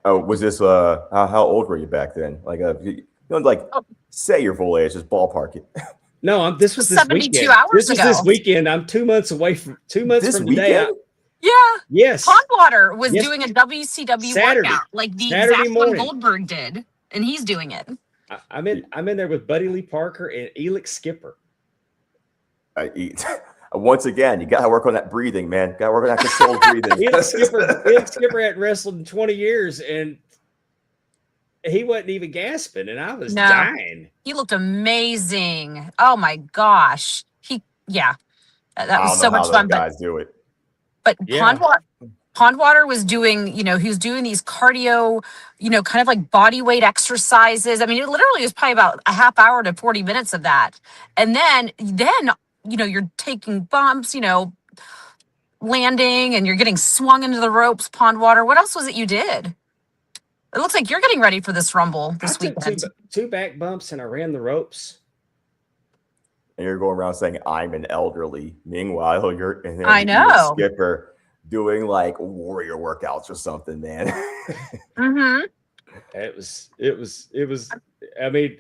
Oh, was this how old were you back then? Say your full age, just ballpark it. No, this was this 72 weekend. hours this ago. was this weekend. I'm 2 months away from This from weekend? today. Yeah. Yes. Pondwater was doing a WCW Saturday. workout like the Saturday exact morning. one Goldberg did, and he's doing it. I'm in there with Buddy Lee Parker and Elix Skipper. Once again, you got to work on that breathing, man. Got to work on that controlled breathing. Elix Skipper hadn't wrestled in 20 years, and he wasn't even gasping, and I was dying. He looked amazing. Oh my gosh. That was so much fun. Guys do it. But Pondwater was doing, he was doing these cardio, kind of like body weight exercises. I mean, it literally was probably about a half hour to 40 minutes of that. And then, you're taking bumps, landing, and you're getting swung into the ropes, Pondwater. What else was it you did? It looks like you're getting ready for this Rumble this weekend. Two back bumps, and I ran the ropes. And you're going around saying, I'm an elderly. Meanwhile, you're Skipper doing like warrior workouts or something, man. Mm-hmm. It was, I mean,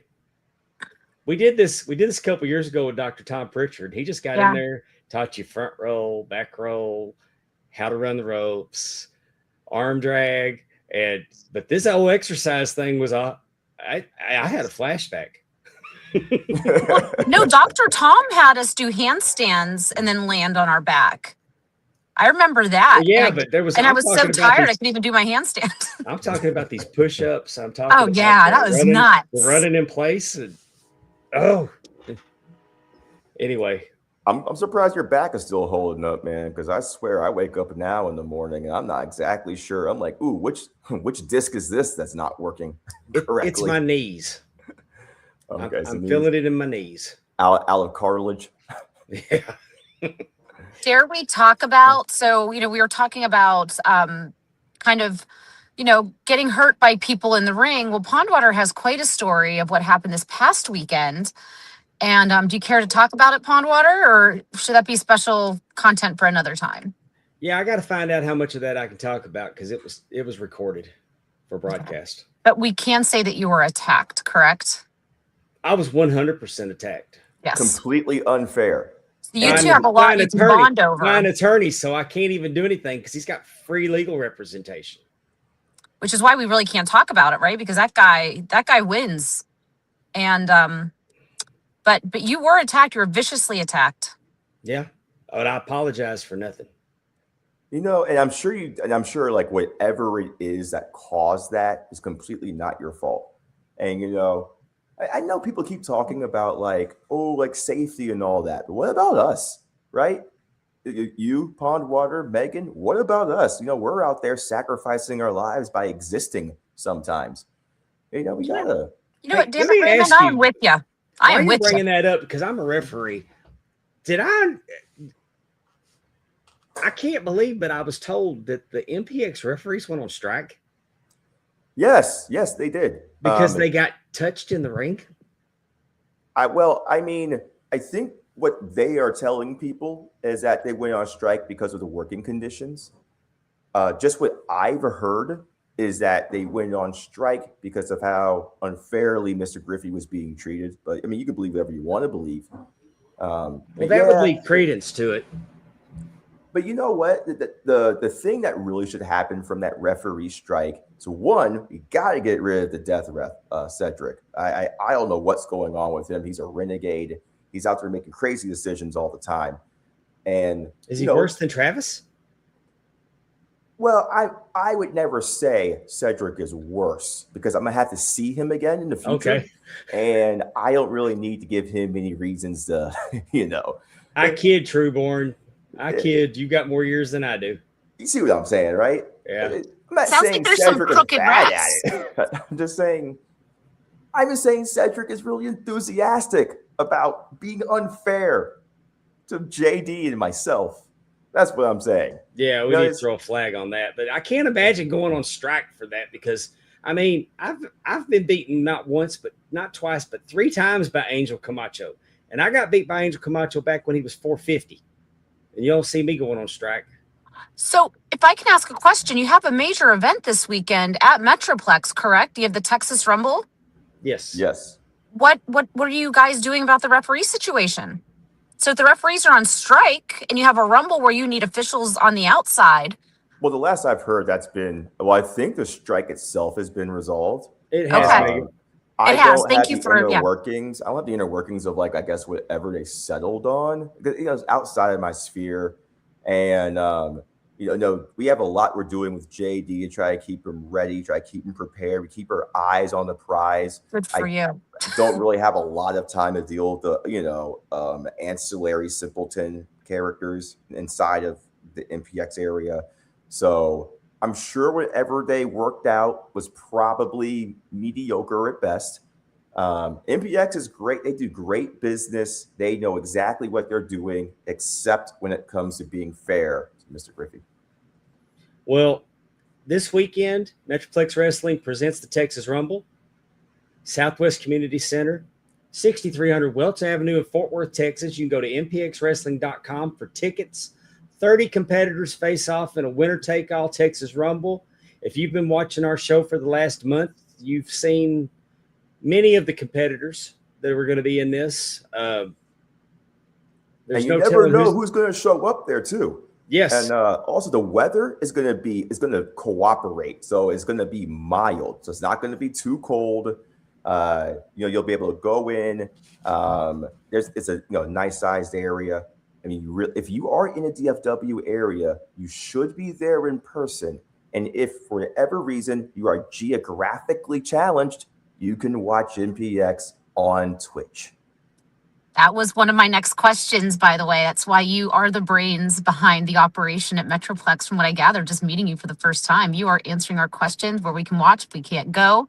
we did this a couple years ago with Dr. Tom Pritchard. He just got in there, taught you front roll, back roll, how to run the ropes, arm drag. But this whole exercise thing was I had a flashback. No, Dr. Tom had us do handstands and then land on our back. I remember that. Yeah, and but there was. I I'm was so talking about tired I these. couldn't even do my handstand. I'm talking about these push-ups. I'm talking. Oh about yeah, that was nuts. running in place. And, oh. Anyway, I'm surprised your back is still holding up, man, because I swear I wake up now in the morning and I'm not exactly sure. I'm like, ooh, which disc is this that's not working correctly? it's my knees. Okay, I'm feeling it in my knees. Out of cartilage. Yeah. Dare we talk about, so, we were talking about kind of, getting hurt by people in the ring. Well, Pondwater has quite a story of what happened this past weekend. And do you care to talk about it, Pondwater, or should that be special content for another time? Yeah, I got to find out how much of that I can talk about because it was recorded for broadcast. But we can say that you were attacked, correct? I was 100% attacked. Yes. Completely unfair. So you two have a lot you can bond over. By an attorney, so I can't even do anything because he's got free legal representation. Which is why we really can't talk about it, right? Because that guy wins. And but you were attacked. You were viciously attacked. Yeah. But I apologize for nothing. And I'm sure like whatever it is that caused that is completely not your fault. And I know people keep talking about like safety and all that, but what about us, right? You, Pondwater, Megan, what about us? We're out there sacrificing our lives by existing sometimes. We gotta. You know what, damn it, Raymond, I'm with you. I am with you. Bringing that up because I'm a referee. I can't believe, but I was told that the MPX referees went on strike. Yes, they did. Because they got touched in the ring? I think what they are telling people is that they went on strike because of the working conditions. Just what I've heard is that they went on strike because of how unfairly Mr. Griffey was being treated. But, you can believe whatever you want to believe. That would lead credence to it. But you know what? The thing that really should happen from that referee strike, so one, you got to get rid of the death ref, Cedric. I don't know what's going on with him. He's a renegade. He's out there making crazy decisions all the time. And is he worse than Travis? Well, I would never say Cedric is worse because I'm going to have to see him again in the future. Okay. And I don't really need to give him any reasons to, I kid, Trueborn. Kid, you got more years than I do. You see what I'm saying, right? Yeah. I'm not Sounds saying like there's Cedric some crooked is bad rats. at it. I'm just saying Cedric is really enthusiastic about being unfair to JD and myself. That's what I'm saying. Yeah, we need to throw a flag on that. But I can't imagine going on strike for that because, I've been beaten not once, but not twice, but 3 times by Angel Camacho. And I got beat by Angel Camacho back when he was 450. And you don't see me going on strike. So if I can ask a question, you have a major event this weekend at Metroplex, correct? You have the Texas Rumble? Yes. What are you guys doing about the referee situation? So if the referees are on strike and you have a Rumble where you need officials on the outside. Well, the last I've heard I think the strike itself has been resolved. It has. Okay. I don't have the inner workings. I don't have the inner workings of whatever they settled on. Because it's outside of my sphere, and we have a lot we're doing with JD to try to keep him ready, try to keep him prepared. We keep our eyes on the prize. Good for you. Don't really have a lot of time to deal with the ancillary simpleton characters inside of the MPX area. So I'm sure whatever they worked out was probably mediocre at best. MPX is great. They do great business. They know exactly what they're doing, except when it comes to being fair, Mr. Griffey. Well, this weekend, Metroplex Wrestling presents the Texas Rumble, Southwest Community Center, 6300 Welch Avenue in Fort Worth, Texas. You can go to mpxwrestling.com for tickets. 30 competitors face off in a winner-take-all Texas Rumble. If you've been watching our show for the last month, you've seen many of the competitors that were going to be in this. And you never know who's going to show up there, too. Yes. And also the weather is going to cooperate. So it's going to be mild. So it's not going to be too cold. You'll be able to go in. It's a nice sized area. I mean, if you are in a DFW area, you should be there in person. And if for whatever reason you are geographically challenged, you can watch MPX on Twitch. That was one of my next questions, by the way. That's why you are the brains behind the operation at Metroplex, from what I gather, just meeting you for the first time. You are answering our questions where we can watch if we can't go.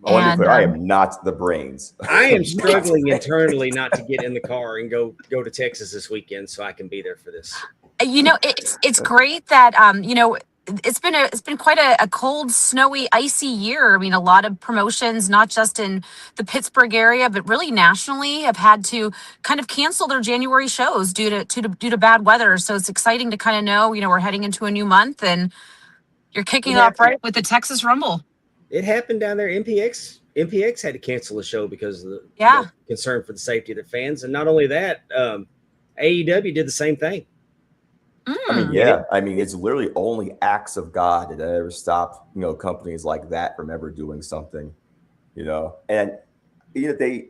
I want to be clear, I am not the brains. I am struggling internally not to get in the car and go to Texas this weekend so I can be there for this. You know, it's great that you know, it's been quite a cold, snowy, icy year. I mean, a lot of promotions, not just in the Pittsburgh area, but really nationally, have had to kind of cancel their January shows due to bad weather. So it's exciting to kind of know, you know, we're heading into a new month, and you're kicking off right with the Texas Rumble. It happened down there. MPX had to cancel a show because of the concern for the safety of their fans, and not only that, AEW did the same thing. I mean, yeah. I mean, it's literally only acts of God that ever stopped, you know, companies like that from ever doing something, you know. And you know,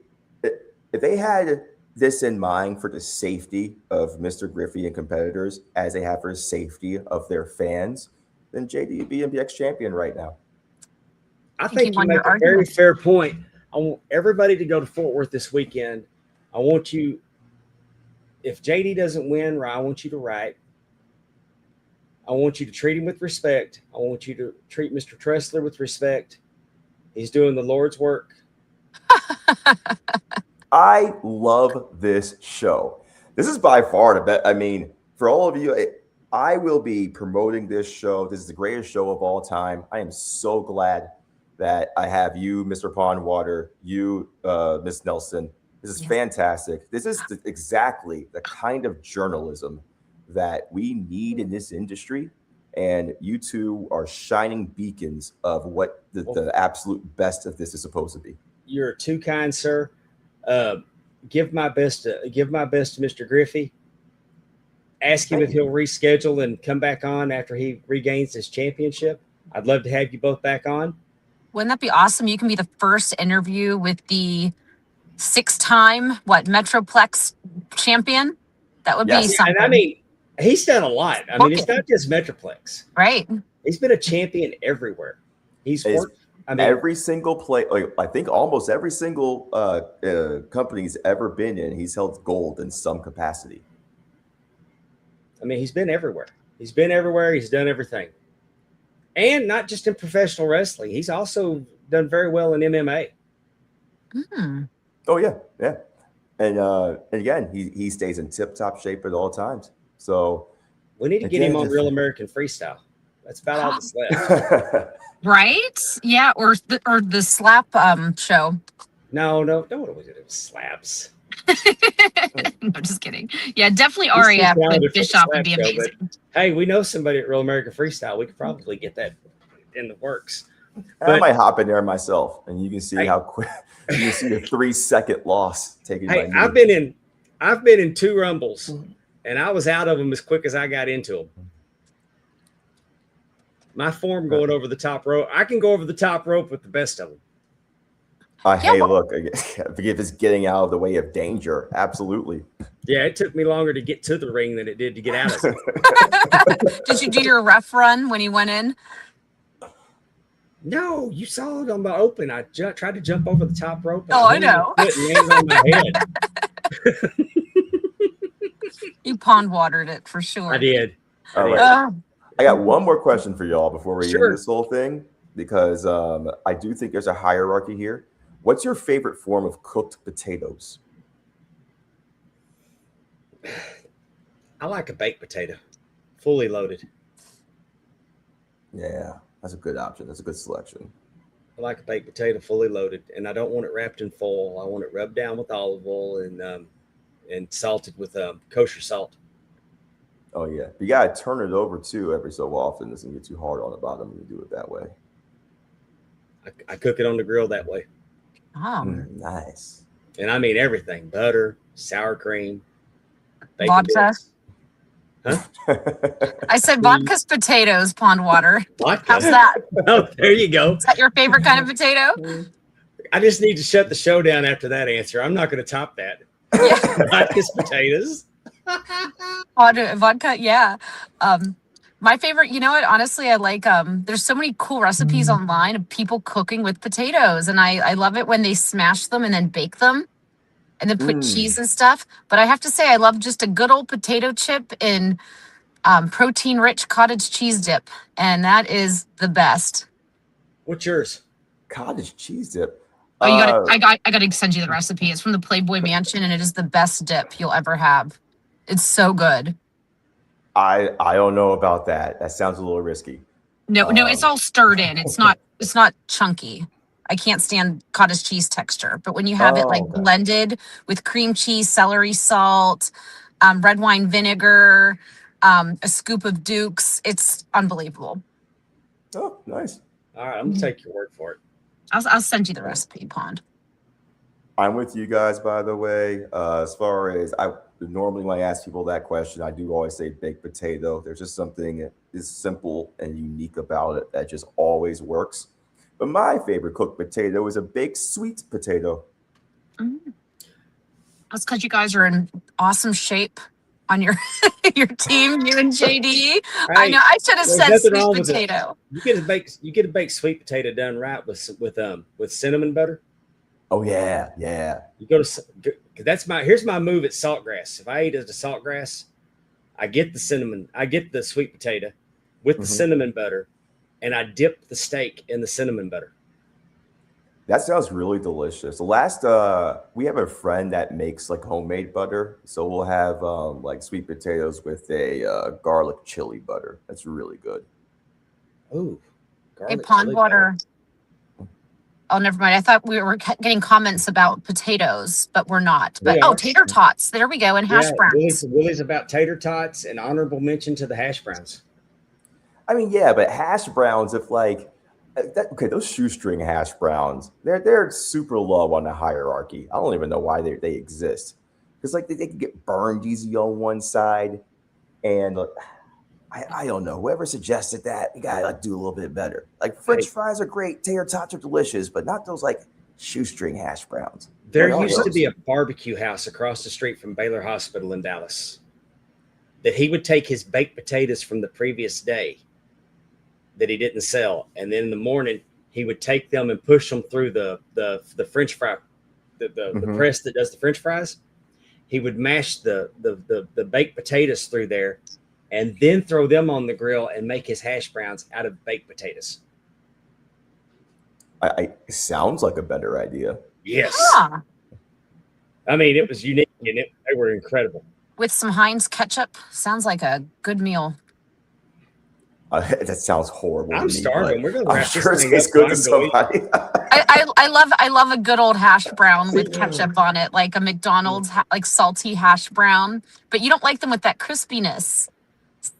if they had this in mind for the safety of Mr. Griffey and competitors, as they have for the safety of their fans, then JD would be MPX champion right now. I think you make a very fair point. I want everybody to go to Fort Worth this weekend. I want you, if JD doesn't win, I want you to write. I want you to treat him with respect. I want you to treat Mr. Tressler with respect. He's doing the Lord's work. I love this show. This is by far the best. I mean, for all of you, I will be promoting this show. This is the greatest show of all time. I am so glad that I have you, Mr. Pondwater, you, Miss Nelson. This is fantastic. This is exactly the kind of journalism that we need in this industry. And you two are shining beacons of what the absolute best of this is supposed to be. You're too kind, sir. Give my best to Mr. Griffey. Ask him if he'll reschedule and come back on after he regains his championship. I'd love to have you both back on. Wouldn't that be awesome? You can be the first interview with the 6-time Metroplex champion. That would be something. And I mean, he's done a lot. I mean, it's not just Metroplex. Right. He's been a champion everywhere. He's worked. I mean, every single play, like, I think almost every single company he's ever been in, he's held gold in some capacity. I mean, he's been everywhere. He's been everywhere. He's done everything. And not just in professional wrestling. He's also done very well in MMA. Oh, yeah. Yeah. And again, he stays in tip-top shape at all times. So we need to get him on Real American Freestyle. That's about all that's left. Right? Yeah, or the slap show. No, don't always do slaps. No, just kidding. Yeah, definitely RAF with Bischoff would be amazing. But, hey, we know somebody at Real American Freestyle. We could probably get that in the works. I might hop in there myself, and you can see how quick you can see the 3-second loss taking. Hey, I've been in 2 Rumbles, and I was out of them as quick as I got into them. My form going over the top rope. I can go over the top rope with the best of them. Hey, look, if it's getting out of the way of danger, absolutely. Yeah, it took me longer to get to the ring than it did to get out of it. Did you do your ref run when you went in? No, you saw it on the open. I tried to jump over the top rope. I know. Landed on my head. You pond-watered it for sure. I did. All right. I got one more question for y'all before we end this whole thing, because I do think there's a hierarchy here. What's your favorite form of cooked potatoes? I like a baked potato, fully loaded. Yeah, that's a good option. That's a good selection. I like a baked potato, fully loaded, and I don't want it wrapped in foil. I want it rubbed down with olive oil and salted with kosher salt. Oh yeah, you gotta turn it over too every so often. It doesn't get too hard on the bottom when you do it that way. I cook it on the grill that way. Oh, nice. And I mean everything: butter, sour cream, vodka. Huh? I said vodka's potatoes, pond water. Vodka? How's that? Oh, there you go. Is that your favorite kind of potato? I just need to shut the show down after that answer. I'm not going to top that. Yeah. Vodka's potatoes. Vodka, yeah. My favorite, you know what? Honestly, I like there's so many cool recipes online of people cooking with potatoes, and I love it when they smash them and then bake them and then put cheese and stuff. But I have to say I love just a good old potato chip in protein rich cottage cheese dip, and that is the best. What's yours? Cottage cheese dip. Oh, I got to send you the recipe. It's from the Playboy Mansion, and it is the best dip you'll ever have. It's so good. I don't know about that. That sounds a little risky. No, it's all stirred in. It's not chunky. I can't stand cottage cheese texture, but when you have it like blended with cream cheese, celery salt, red wine vinegar, a scoop of Duke's, it's unbelievable. Oh, nice. All right, I'm gonna take your word for it. I'll send you the recipe, Pond. I'm with you guys, by the way. As far as normally when I ask people that question, I do always say baked potato. There's just something that is simple and unique about it that just always works. But my favorite cooked potato is a baked sweet potato. That's because you guys are in awesome shape on your your team, you and JD. Hey, I know I should have said nothing sweet wrong with potato. You get a baked sweet potato done right with cinnamon butter. Oh yeah, yeah. You go to here's my move at Saltgrass. If I eat at the Saltgrass, I get the sweet potato with the cinnamon butter, and I dip the steak in the cinnamon butter. That sounds really delicious. The last we have a friend that makes like homemade butter, so we'll have like sweet potatoes with a garlic chili butter. That's really good. Ooh, Hey, Pond Water. Oh, never mind. I thought we were getting comments about potatoes, but we're not. But tater tots. There we go. And hash browns. Willie's about tater tots, and honorable mention to the hash browns. I mean, yeah, but hash browns, if like those shoestring hash browns, they're super low on the hierarchy. I don't even know why they exist. Because like they can get burned easy on one side, and I don't know. Whoever suggested that, you gotta like do a little bit better. Like French fries are great, tater tots are delicious, but not those like shoestring hash browns. There used to be a barbecue house across the street from Baylor Hospital in Dallas that he would take his baked potatoes from the previous day that he didn't sell, and then in the morning he would take them and push them through the French fry, the press that does the French fries. He would mash the baked potatoes through there, and then throw them on the grill and make his hash browns out of baked potatoes. It sounds like a better idea. Yes. Yeah. I mean, it was unique and they were incredible. With some Heinz ketchup, sounds like a good meal. That sounds horrible. I'm starving. We're gonna I'm sure it's good to somebody. I love a good old hash brown with ketchup on it, like a McDonald's like salty hash brown. But you don't like them with that crispiness.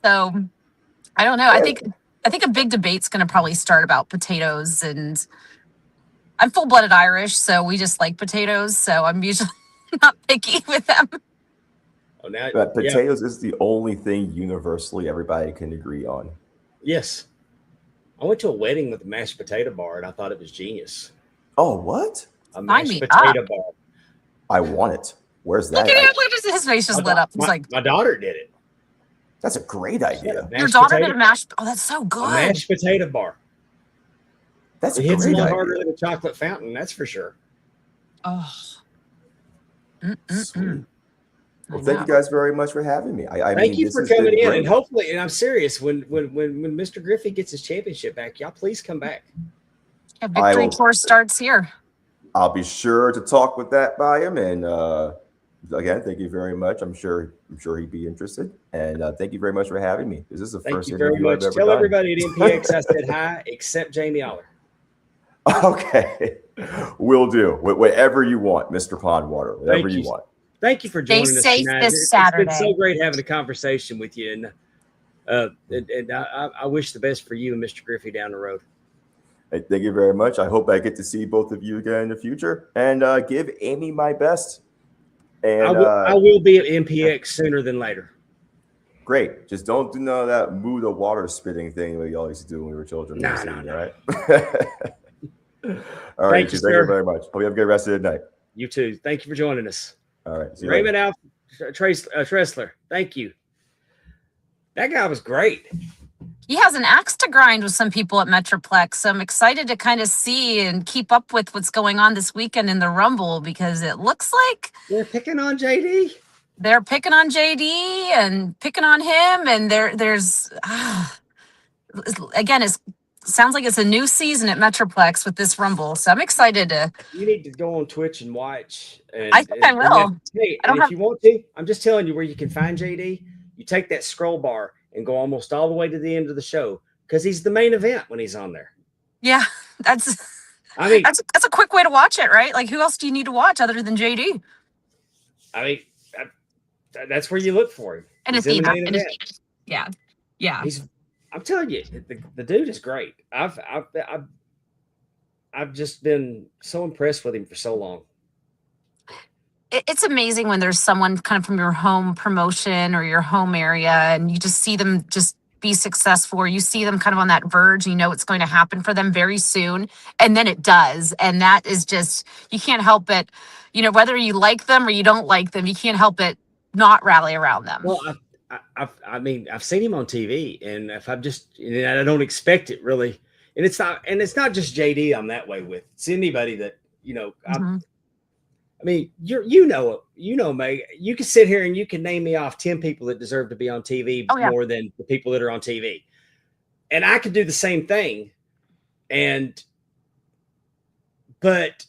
So I don't know. I think a big debate's going to probably start about potatoes, and I'm full-blooded Irish, so we just like potatoes. So I'm usually not picky with them. Oh, now, but potatoes is the only thing universally everybody can agree on. Yes. I went to a wedding with a mashed potato bar, and I thought it was genius. Oh, what? A mashed potato bar. I want it. Where's that? Look at him. His face just lit up. He's like, my daughter did it. That's a great idea. Your daughter did a mashed. Oh, that's so good. A mashed potato bar. That's it hits a lot harder than a chocolate fountain. That's for sure. Oh. Sweet. Well, thank you guys very much for having me. Thank you for coming in, and hopefully, and I'm serious. When Mr. Griffey gets his championship back, y'all please come back. Yeah, victory tour starts here. I'll be sure to talk with that by him, and again, thank you very much. I'm sure he'd be interested, and thank you very much for having me. This is the first interview I've ever done. Tell everybody at MPX I said hi, except Jamie Aller. Okay, will do. Whatever you want, Mr. Pondwater. Whatever you want. Thank you for joining us tonight. This Saturday. It's been so great having a conversation with you, and I wish the best for you and Mr. Griffey down the road. Hey, thank you very much. I hope I get to see both of you again in the future, and give Amy my best. And I will be at MPX sooner than later. Great. Just don't do none of that move the water spitting thing that you always do when we were children. No. All right. All right. Thank you very much. Hope you have a good rest of the night. You too. Thank you for joining us. All right. Raymond Alfred Tressler. Thank you. That guy was great. He has an axe to grind with some people at Metroplex. So I'm excited to kind of see and keep up with what's going on this weekend in the Rumble, because it looks like they're picking on JD. They're picking on JD and picking on him. And there's again, it sounds like it's a new season at Metroplex with this Rumble. So I'm excited to. You need to go on Twitch and watch. I think I will. Hey, if you want to, I'm just telling you where you can find JD. You take that scroll bar and go almost all the way to the end of the show, because he's the main event when he's on there. Yeah, that's a quick way to watch it, right? Like, who else do you need to watch other than JD? I mean, that's where you look for him. And it's yeah. I'm telling you, the dude is great. I've just been so impressed with him for so long. It's amazing when there's someone kind of from your home promotion or your home area, and you just see them just be successful, or you see them kind of on that verge, you know it's going to happen for them very soon, and then it does. And that is just, you can't help it, you know, whether you like them or you don't like them, you can't help it not rally around them. Well, I mean, I've seen him on TV, and if I'm just, I don't expect it really, and it's not just JD I'm that way with. It's anybody that, you know, I mean, you know, Meg, you can sit here and you can name me off 10 people that deserve to be on TV more than the people that are on TV. And I could do the same thing. But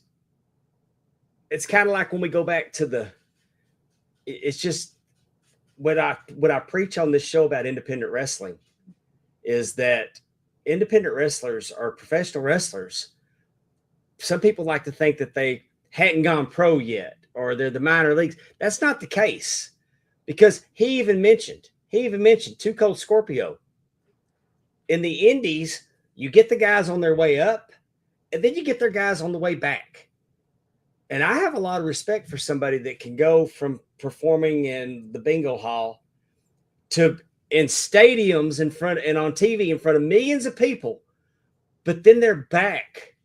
it's kind of like when we go back to it's just what I preach on this show about independent wrestling is that independent wrestlers are professional wrestlers. Some people like to think that they hadn't gone pro yet, or they're the minor leagues. That's not the case, because he even mentioned Too Cold Scorpio. In the indies, you get the guys on their way up, and then you get their guys on the way back. And I have a lot of respect for somebody that can go from performing in the bingo hall to in stadiums in front and on TV in front of millions of people, but then they're back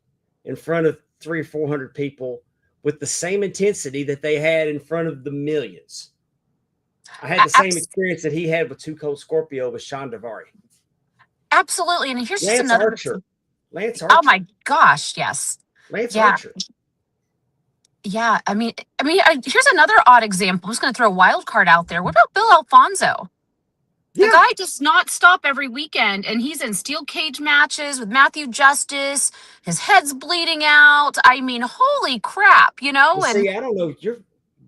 in front of 300 or 400 people with the same intensity that they had in front of the millions. I had the same experience that he had with Too Cold Scorpio with Sean Davari. Absolutely. And here's just another. Lance Archer. Oh my gosh. Yes. Lance Archer. Yeah. I mean, here's another odd example. I'm just going to throw a wild card out there. What about Bill Alfonso? The guy does not stop every weekend, and he's in steel cage matches with Matthew Justice. His head's bleeding out. I mean, holy crap, you know? Well, see, I don't know.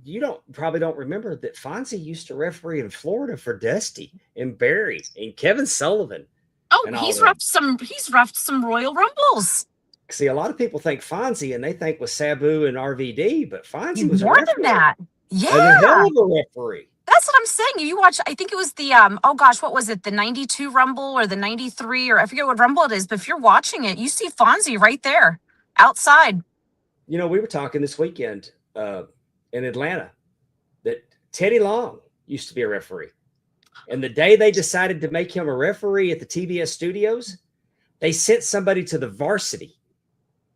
You probably don't remember that Fonzie used to referee in Florida for Dusty and Barry and Kevin Sullivan. Oh, he's roughed some Royal Rumbles. See, a lot of people think Fonzie, and they think with Sabu and RVD, but Fonzie was more than that. Yeah, and a hell of a referee. That's what I'm saying. You watch, I think it was the, what was it? The 92 Rumble or the 93, or I forget what Rumble it is, but if you're watching it, you see Fonzie right there outside. You know, we were talking this weekend in Atlanta that Teddy Long used to be a referee. And the day they decided to make him a referee at the TBS studios, they sent somebody to the Varsity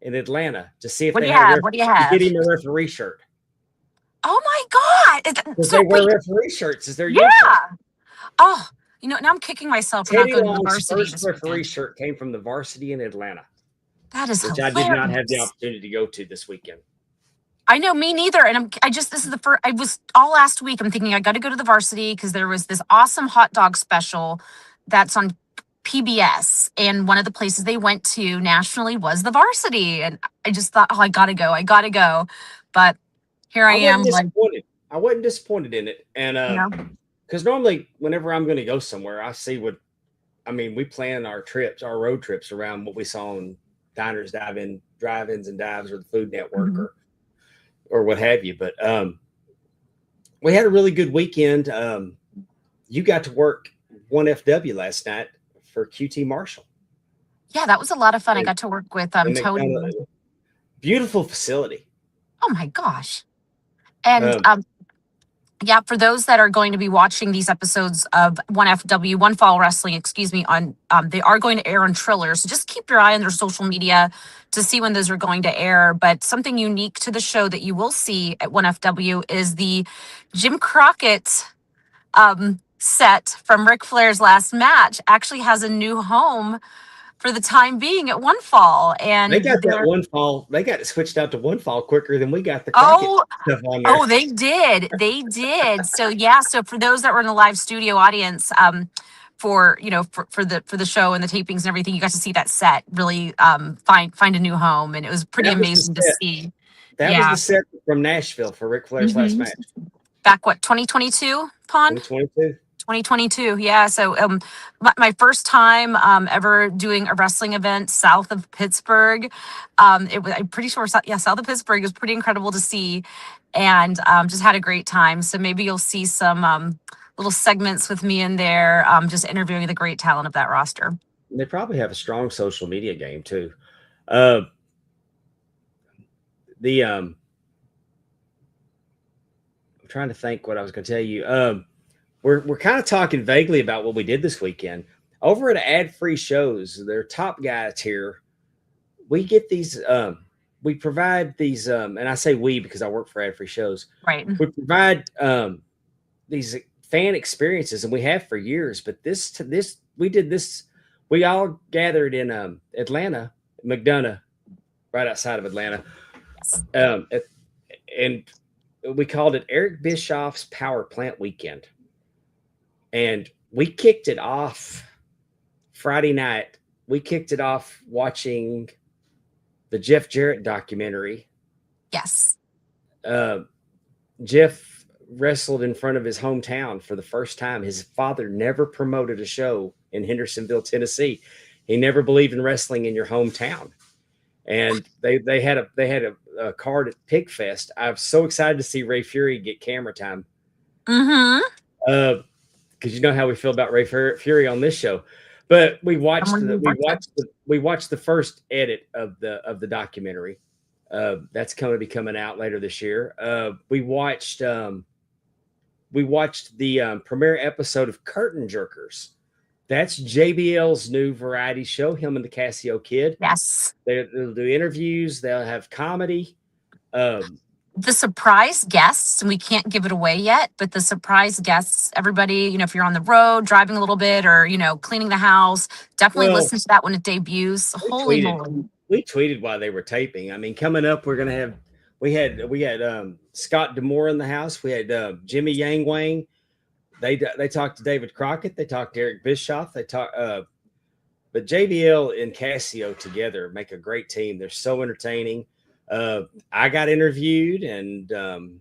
in Atlanta to see if What do you have? to get him a referee shirt. Oh my God! Because they wear referee shirts as their uniform. Oh, you know, now I'm kicking myself for not Teddy going to the Long's Varsity. First referee shirt came from the Varsity in Atlanta. That is which hilarious. I did not have the opportunity to go to this weekend. I know, me neither. And this is the first, I was all last week, I'm thinking I got to go to the Varsity because there was this awesome hot dog special that's on PBS. And one of the places they went to nationally was the Varsity. And I just thought, I got to go. But here I am. I wasn't disappointed in it. And because normally whenever I'm going to go somewhere, I see we plan our road trips around what we saw in diners, drive-ins and dives, or the Food Network or what have you. But we had a really good weekend. You got to work 1FW last night for QT Marshall. Yeah, that was a lot of fun. I got to work with Tony. Beautiful facility. Oh my gosh. And Yeah, for those that are going to be watching these episodes of 1FW, One Fall Wrestling, excuse me, on they are going to air on Triller. So just keep your eye on their social media to see when those are going to air. But something unique to the show that you will see at 1FW is the Jim Crockett set from Ric Flair's last match actually has a new home for the time being at One Fall. And They got that One Fall. They got it switched out to One Fall quicker than we got the Crockett oh, stuff on there. oh, they did. They did. So yeah. So for those that were in the live studio audience, for the show and the tapings and everything, you got to see that set really find a new home, and it was pretty That was the amazing to set. see. That was Yeah. the set from Nashville for Ric Flair's last match. Back 2022, Pond? 2022. 2022, yeah. So my first time ever doing a wrestling event south of Pittsburgh. I'm pretty sure, south of Pittsburgh. It was pretty incredible to see, and just had a great time. So maybe you'll see some little segments with me in there, just interviewing the great talent of that roster. They probably have a strong social media game too. I'm trying to think what I was going to tell you. We're kind of talking vaguely about what we did this weekend over at Ad-Free Shows. Their top guys here. We get these. We provide these, and I say we because I work for Ad-Free Shows. Right. We provide these fan experiences, and we have for years. But we did this. We all gathered in Atlanta, McDonough, right outside of Atlanta, and we called it Eric Bischoff's Power Plant Weekend. And we kicked it off Friday night. We kicked it off watching the Jeff Jarrett documentary. Yes. Jeff wrestled in front of his hometown for the first time. His father never promoted a show in Hendersonville, Tennessee. He never believed in wrestling in your hometown. And they had a card at Pig Fest. I'm so excited to see Ray Fury get camera time. Because you know how we feel about Ray Fury on this show. But we watched the first edit of the documentary. That's going to be coming out later this year. We watched the premiere episode of Curtain Jerkers. That's JBL's new variety show, him and the Casio Kid. Yes. They'll do interviews. They'll have comedy. The surprise guests, and we can't give it away yet, but the surprise guests, everybody, if you're on the road, driving a little bit, or, cleaning the house, definitely listen to that when it debuts. Holy moly. We tweeted while they were taping. I mean, coming up, we're going to have, we had Scott D'Amore in the house. We had Jimmy Yang Wang. They talked to David Crockett. They talked to Eric Bischoff. But JBL and Casio together make a great team. They're so entertaining. I got interviewed and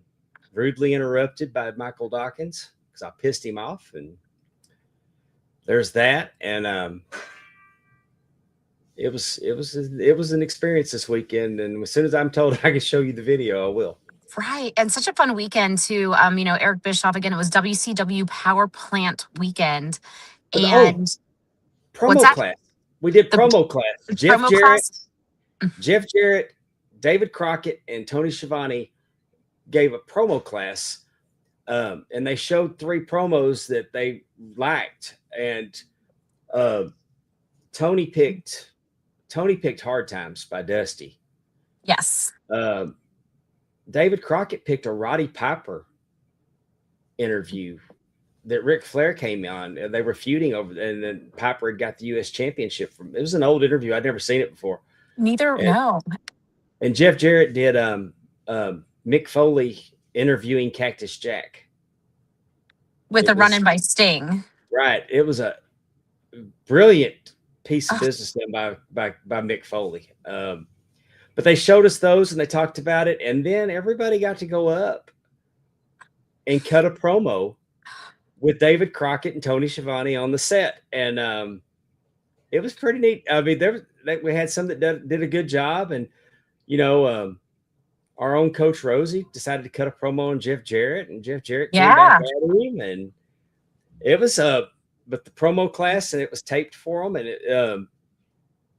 rudely interrupted by Michael Dawkins because I pissed him off. And there's that. And it was an experience this weekend. And as soon as I'm told I can show you the video, I will. Right. And such a fun weekend too. Eric Bischoff, again, it was WCW Power Plant weekend. And promo class. We did promo class. Jeff Jarrett, David Crockett, and Tony Schiavone gave a promo class. And they showed 3 promos that they liked. And Tony picked Hard Times by Dusty. Yes. David Crockett picked a Roddy Piper interview that Ric Flair came on. They were feuding over, and then Piper had got the U.S. Championship from. It was an old interview. I'd never seen it before. No. And Jeff Jarrett did Mick Foley interviewing Cactus Jack with a run-in by Sting. Right. It was a brilliant piece of business done by Mick Foley. But they showed us those and they talked about it. And then everybody got to go up and cut a promo with David Crockett and Tony Schiavone on the set. And it was pretty neat. I mean, we had some that did a good job. And, our own Coach Rosie decided to cut a promo on Jeff Jarrett. And Jeff Jarrett came back at him. And it was but the promo class, and it was taped for them. And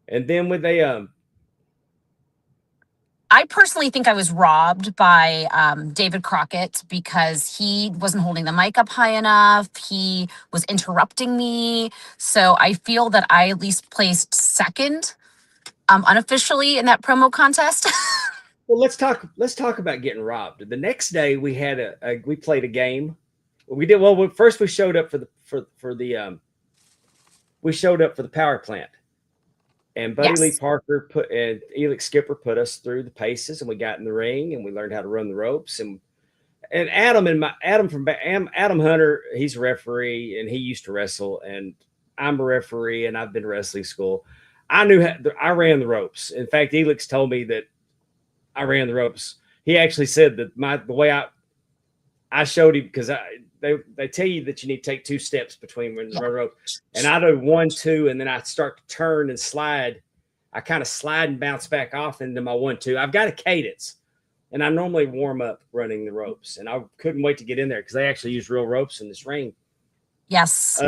and then when they I personally think I was robbed by David Crockett because he wasn't holding the mic up high enough. He was interrupting me. So I feel that I at least placed second unofficially in that promo contest. Well, let's talk about getting robbed. The next day we had we played a game. We did well. First we showed up for the power plant, and Buddy Lee Parker and Elix Skipper put us through the paces, and we got in the ring and we learned how to run the ropes. And Adam Hunter, he's a referee and he used to wrestle, and I'm a referee and I've been to wrestling school. I ran the ropes. In fact, Elix told me that I ran the ropes. He actually said that the way I showed him, because they tell you that you need to take 2 steps between when you run rope, and I do 1, 2, and then I start to turn and slide. I kind of slide and bounce back off into my 1, 2. I've got a cadence, and I normally warm up running the ropes, and I couldn't wait to get in there because they actually use real ropes in this ring. Yes.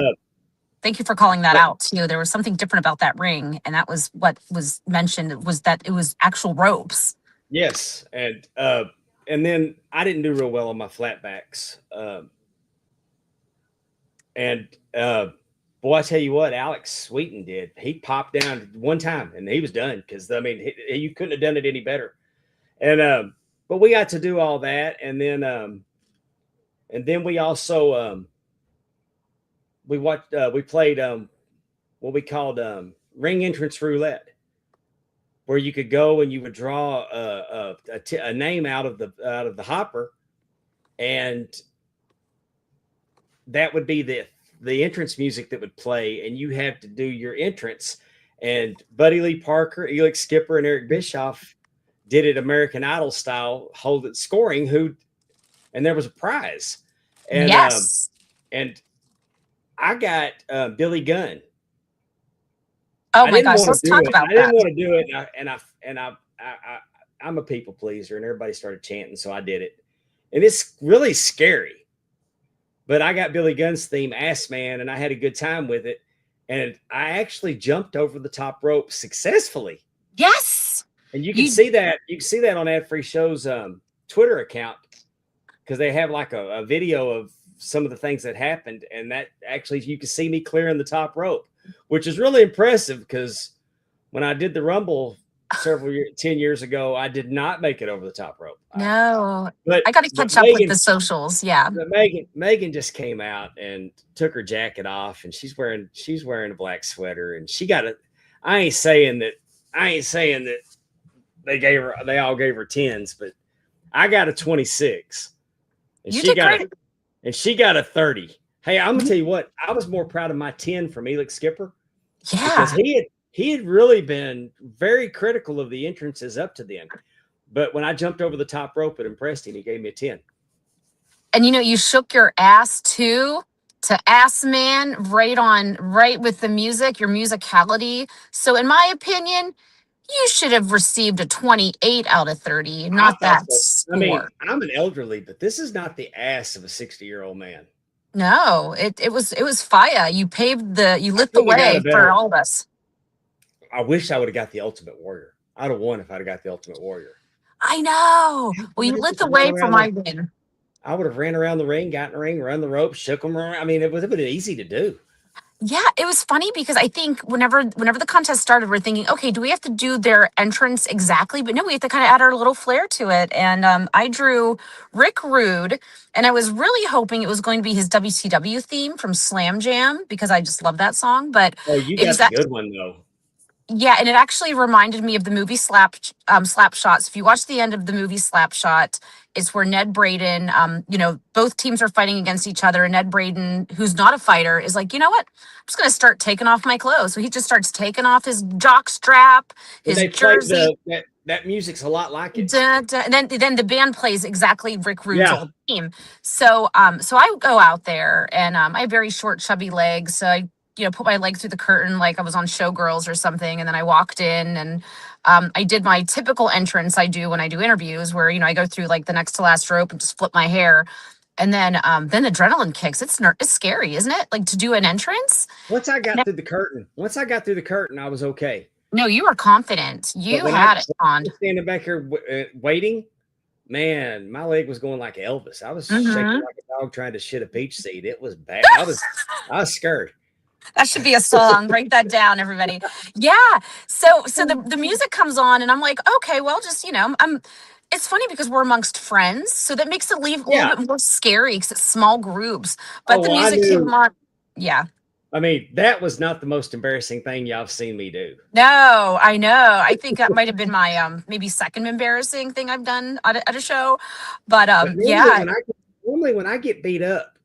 Thank you for calling that out too. There was something different about that ring, and that was what was mentioned, was that it was actual ropes. Yes, and then I didn't do real well on my flatbacks. Boy, I tell you what, Alex Sweeten did. He popped down one time and he was done, because I mean, you couldn't have done it any better. And but we got to do all that, and then we also we played what we called ring entrance roulette, where you could go and you would draw a name out of the hopper, and that would be the entrance music that would play, and you have to do your entrance. And Buddy Lee Parker, Elix Skipper, and Eric Bischoff did it American Idol style, hold it scoring, and there was a prize. And yes. And I got Billy Gunn. Oh my gosh, let's talk about that. I didn't want to do it, I'm a people pleaser, and everybody started chanting, so I did it. And it's really scary. But I got Billy Gunn's theme, Ass Man, and I had a good time with it. And I actually jumped over the top rope successfully. Yes. And you can see that. You can see that on Ad Free Show's Twitter account, because they have like a video of some of the things that happened. And that actually, you can see me clearing the top rope, which is really impressive, because when I did the Rumble 10 years ago, I did not make it over the top rope. No, but I got to catch up with the socials. Yeah. Megan just came out and took her jacket off, and she's wearing a black sweater, and she got I ain't saying that they all gave her 10s, but I got a 26, and she got a 30. Hey, I'm gonna tell you what, I was more proud of my 10 from Elix Skipper. Yeah. Because he had really been very critical of the entrances up to then. But when I jumped over the top rope, it impressed him. He gave me a 10. And you shook your ass too, to Ass Man, right with the music, your musicality. So in my opinion, you should have received a 28 out of 30, not that score. I mean, I'm an elderly, but this is not the ass of a 60-year-old man. No, it was fire. You lit the way for all of us. I wish I would have got the Ultimate Warrior. I'd have won if I'd have got the Ultimate Warrior. I know. Well, you lit the way for my win. I would have ran around the ring, got in the ring, run the ropes, shook them around. I mean, it would have been easy to do. Yeah, it was funny because I think whenever the contest started, we're thinking, okay, do we have to do their entrance exactly? But no, we have to kind of add our little flair to it. And I drew Rick Rude, and I was really hoping it was going to be his WCW theme from Slam Jam, because I just love that song. But you got a good one though. Yeah, and it actually reminded me of the movie Slapshot. So if you watch the end of the movie Slapshot, it's where Ned Braden, both teams are fighting against each other, and Ned Braden, who's not a fighter, is like, you know what? I'm just going to start taking off my clothes. So he just starts taking off his jock strap, his jersey. That music's a lot like it. And then the band plays exactly Rick Rude's old theme. So I go out there, and I have very short, chubby legs. So I put my leg through the curtain like I was on Showgirls or something. And then I walked in, and I did my typical entrance I do when I do interviews, where, I go through like the next to last rope and just flip my hair. And then adrenaline kicks. It's scary, isn't it? Like, to do an entrance. Once I got through the curtain, I was okay. No, you were confident. But You when had I it, Pond. was standing back here waiting, man, my leg was going like Elvis. I was shaking Mm-hmm. like a dog trying to shit a peach seed. It was bad. I was scared. That should be a song. Write that down, everybody. Yeah. So the music comes on, and I'm like, okay, well, just I'm. It's funny because we're amongst friends, so that makes it leave a Yeah. little bit more scary because it's small groups. But Oh, the well, I music knew. came on. Yeah. I mean, that was not the most embarrassing thing y'all have seen me do. No, I know. I think that might have been my maybe second embarrassing thing I've done at a show. But But yeah, normally when I get beat up,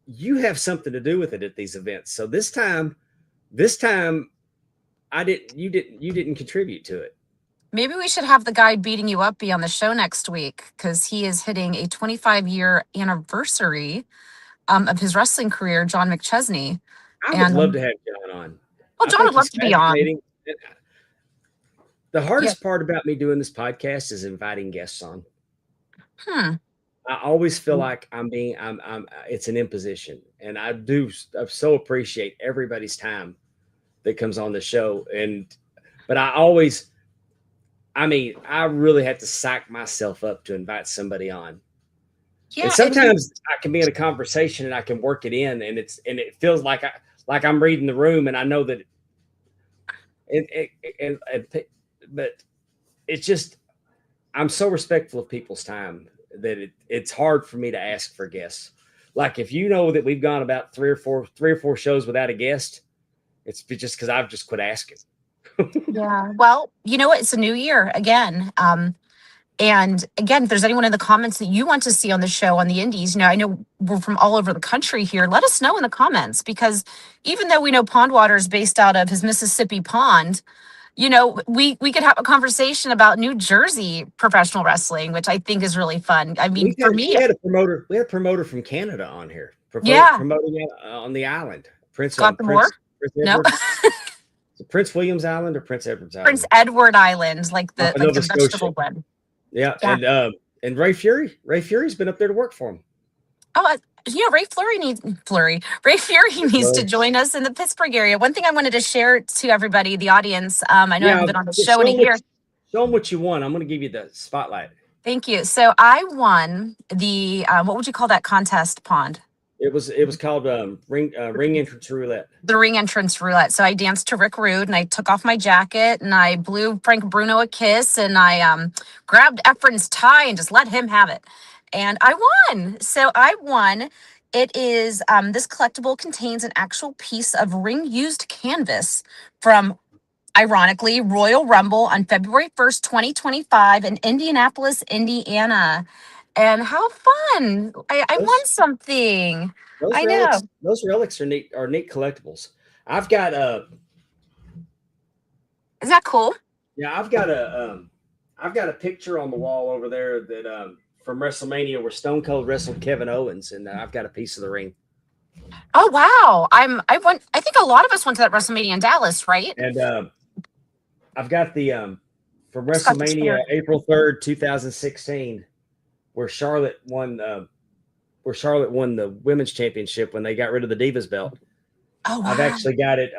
you have something to do with it at these events. So this time you didn't contribute to it. maybe we should have the guy beating you up be on the show next week because he is hitting a 25-year anniversary of his wrestling career, John McChesney. I would And love to have John on. well, I John think would love he's to be on. fascinating. The Yeah. hardest part about me doing this podcast is inviting guests on. Hmm. I always feel like it's an imposition, and I so appreciate everybody's time that comes on the show. But I really have to psych myself up to invite somebody on. Yeah. And sometimes I can be in a conversation and I can work it in, and it feels like I'm reading the room, and I know that but it's just, I'm so respectful of people's time that it's hard for me to ask for guests. Like, if you know that we've gone about three or four shows without a guest, it's just because I've just quit asking. Yeah. Well, you know what? It's a new year again. And again, if there's anyone in the comments that you want to see on the show on the Indies, I know we're from all over the country here. Let us know in the comments, because even though we know Pondwater is based out of his Mississippi pond, we could have a conversation about New Jersey professional wrestling, which I think is really fun. I mean, for me, we had a promoter from Canada on here. Yeah. Promoting on the island. Prince Edward. No. Prince William's Island or Prince Edward's Island? Prince Edward Island, like the Nova vegetable Scotia. bread. Yeah. And Ray Fury's been up there to work for him. Oh, Ray Fury needs to join us in the Pittsburgh area. One thing I wanted to share to everybody, the audience, I know I haven't been on the show in a year. Show them what you won. I'm going to give you the spotlight. Thank you. So I won the, what would you call that contest, Pond? It was called ring entrance roulette. The ring entrance roulette. So I danced to Rick Rude, and I took off my jacket, and I blew Frank Bruno a kiss, and I grabbed Efren's tie and just let him have it. And I won. So I won. It is, this collectible contains an actual piece of ring-used canvas from, ironically, Royal Rumble on February 1st, 2025 in Indianapolis, Indiana. And how fun. I won something. I know. Those relics are neat collectibles. I've got Is that cool? Yeah, I've got a picture on the wall over there that from WrestleMania where Stone Cold wrestled Kevin Owens, and I've got a piece of the ring. Oh wow. I think a lot of us went to that WrestleMania in Dallas, right? And I've got the from WrestleMania April 3rd, 2016. Where Charlotte won the women's championship when they got rid of the Divas belt. Oh, wow. I've actually got it.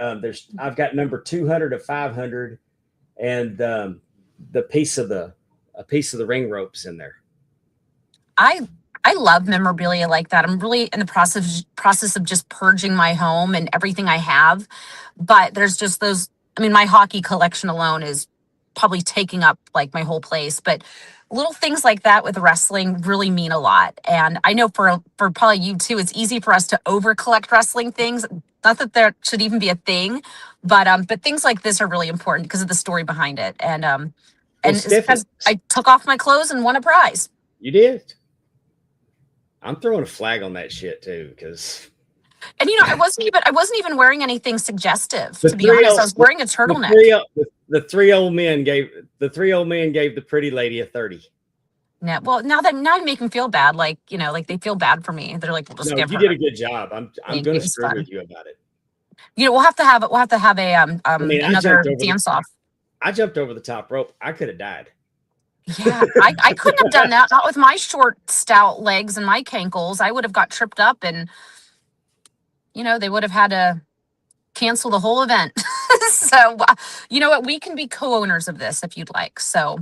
I've got number 200 of 500, and a piece of the ring ropes in there. I love memorabilia like that. I'm really in the process of just purging my home and everything I have, but there's just those. I mean, my hockey collection alone is probably taking up like my whole place, but little things like that with wrestling really mean a lot. And I know for probably you too, it's easy for us to over collect wrestling things. Not that there should even be a thing, but things like this are really important because of the story behind it. And it's because I took off my clothes and won a prize. You did. I'm throwing a flag on that shit too, because. And I wasn't even wearing anything suggestive, to be honest. I was wearing a turtleneck. The three old men gave the pretty lady a 30. Yeah, well, now you make them feel bad, like they feel bad for me. They're like, "We'll just give her." You did a good job. I'm going to screw with you about it. We'll have to have another dance off. I jumped over the top rope. I could have died. Yeah, I couldn't have done that. Not with my short, stout legs and my cankles. I would have got tripped up, and they would have had to cancel the whole event. So, you know what? We can be co-owners of this if you'd like. So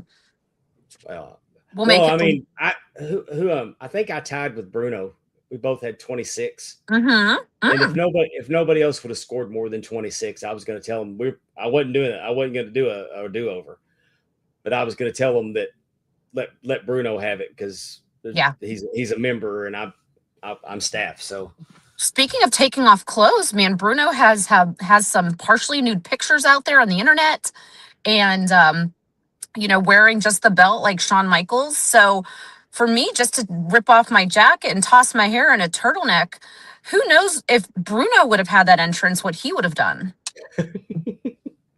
Well, we'll make it. I mean, I think I tied with Bruno. We both had 26. Mm-hmm. And if nobody else would have scored more than 26, I was going to tell him I wasn't doing it. I wasn't going to do a do-over, but I was going to tell him that let Bruno have it because he's a member and I'm staff. So speaking of taking off clothes, man, Bruno has some partially nude pictures out there on the internet, and wearing just the belt like Shawn Michaels. So for me, just to rip off my jacket and toss my hair in a turtleneck, who knows if Bruno would have had that entrance, what he would have done.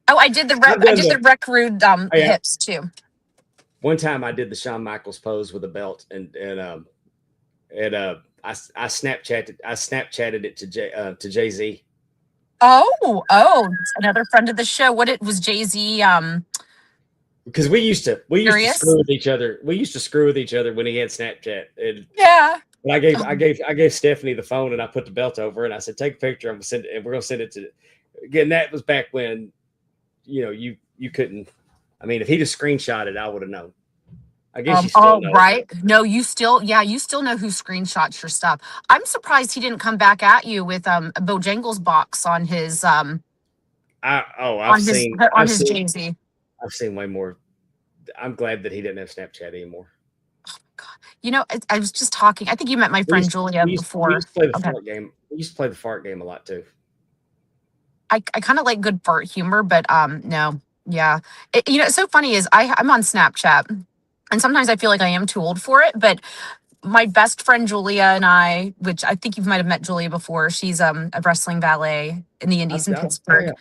Oh, I did the Rec Rude hips too. One time I did the Shawn Michaels pose with a belt, and I Snapchatted it to Jay-Z. Oh, another friend of the show. What it was, Jay-Z. Because we used to screw with each other. We used to screw with each other when he had Snapchat. And I gave Stephanie the phone and I put the belt over and I said, take a picture. I'm gonna send it, and we're gonna send it to. Again, that was back when, you couldn't. I mean, if he'd have screenshotted, I would have known. I guess you still know. Right. No, you still know who screenshots your stuff. I'm surprised he didn't come back at you with a Bojangles box on his I've seen Jay-Z. I've seen way more. I'm glad that he didn't have Snapchat anymore. Oh my God. I was just talking. I think you met my friend Julia before. We used to play the fart game. We used to play the fart game a lot too. I kind of like good fart humor, but no. Yeah. It's so funny is I'm on Snapchat and sometimes I feel like I am too old for it, but my best friend Julia and I, which I think you might have met Julia before, she's a wrestling valet in the Indies in Pittsburgh. Yeah.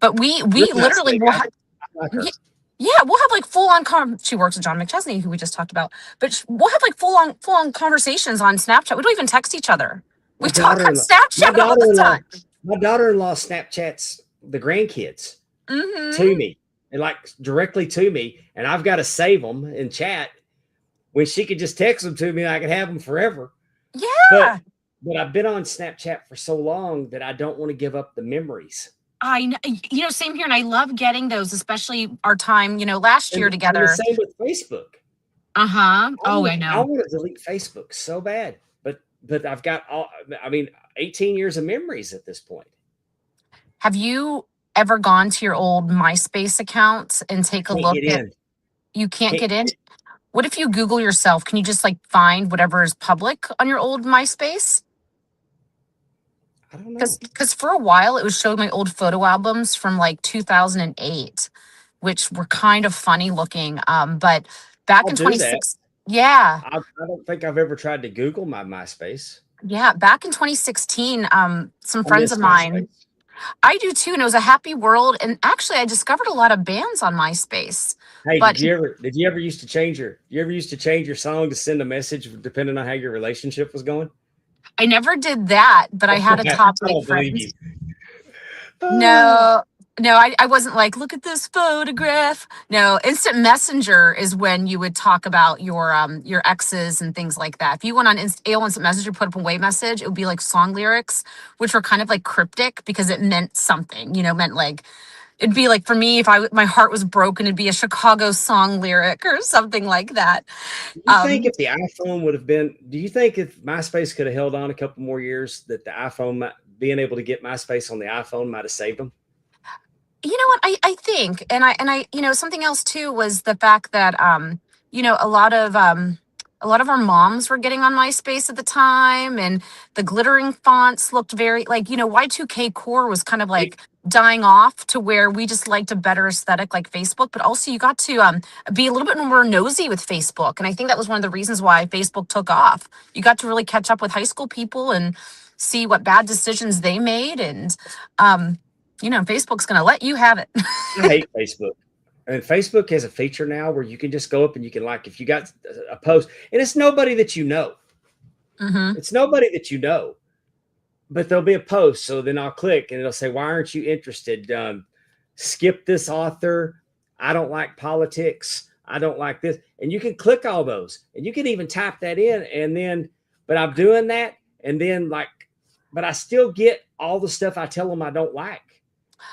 But we literally will have, we'll have like full on she works with John McChesney, who we just talked about, but we'll have like full on conversations on Snapchat. We don't even text each other. We talk on Snapchat all the time. My daughter-in-law Snapchats the grandkids to me and like directly to me, and I've got to save them in chat when she could just text them to me and I could have them forever. Yeah. But I've been on Snapchat for so long that I don't want to give up the memories. I know, same here. And I love getting those, especially our time, last year together. And the same with Facebook. Oh, I know. I want to delete Facebook so bad, but I've got 18 years of memories at this point. Have you ever gone to your old MySpace account and take a look at? You can't get in? What if you Google yourself? Can you just like find whatever is public on your old MySpace? I don't know. Because for a while it was showing my old photo albums from like 2008, which were kind of funny looking. But back in 2016, I don't think I've ever tried to Google my MySpace. Yeah, back in 2016, some friends of mine. I do too, and it was a happy world. And actually, I discovered a lot of bands on MySpace. Hey, did you ever used to change your song to send a message depending on how your relationship was going? I never did that, but I had a top eight friend. No, I wasn't like, look at this photograph. No, Instant Messenger is when you would talk about your exes and things like that. If you went on AOL Instant Messenger, put up a way message, it would be like song lyrics, which were kind of like cryptic because it meant something, meant like, it'd be like for me, if my heart was broken, it'd be a Chicago song lyric or something like that. Do you think if the iPhone would have been, do you think if MySpace could have held on a couple more years, that the iPhone, being able to get MySpace on the iPhone might have saved them? You know what I think, and I something else too was the fact that a lot of our moms were getting on MySpace at the time, and the glittering fonts looked very like Y2K core was kind of like dying off to where we just liked a better aesthetic like Facebook, but also you got to be a little bit more nosy with Facebook, and I think that was one of the reasons why Facebook took off. You got to really catch up with high school people and see what bad decisions they made, and Facebook's going to let you have it. I hate Facebook. And Facebook has a feature now where you can just go up and you can if you got a post, and it's nobody that you know. Mm-hmm. It's nobody that you know, but there'll be a post. So then I'll click and it'll say, why aren't you interested? Skip this author. I don't like politics. I don't like this. And you can click all those and you can even type that in. And then, but I'm doing that. And then but I still get all the stuff I tell them I don't like.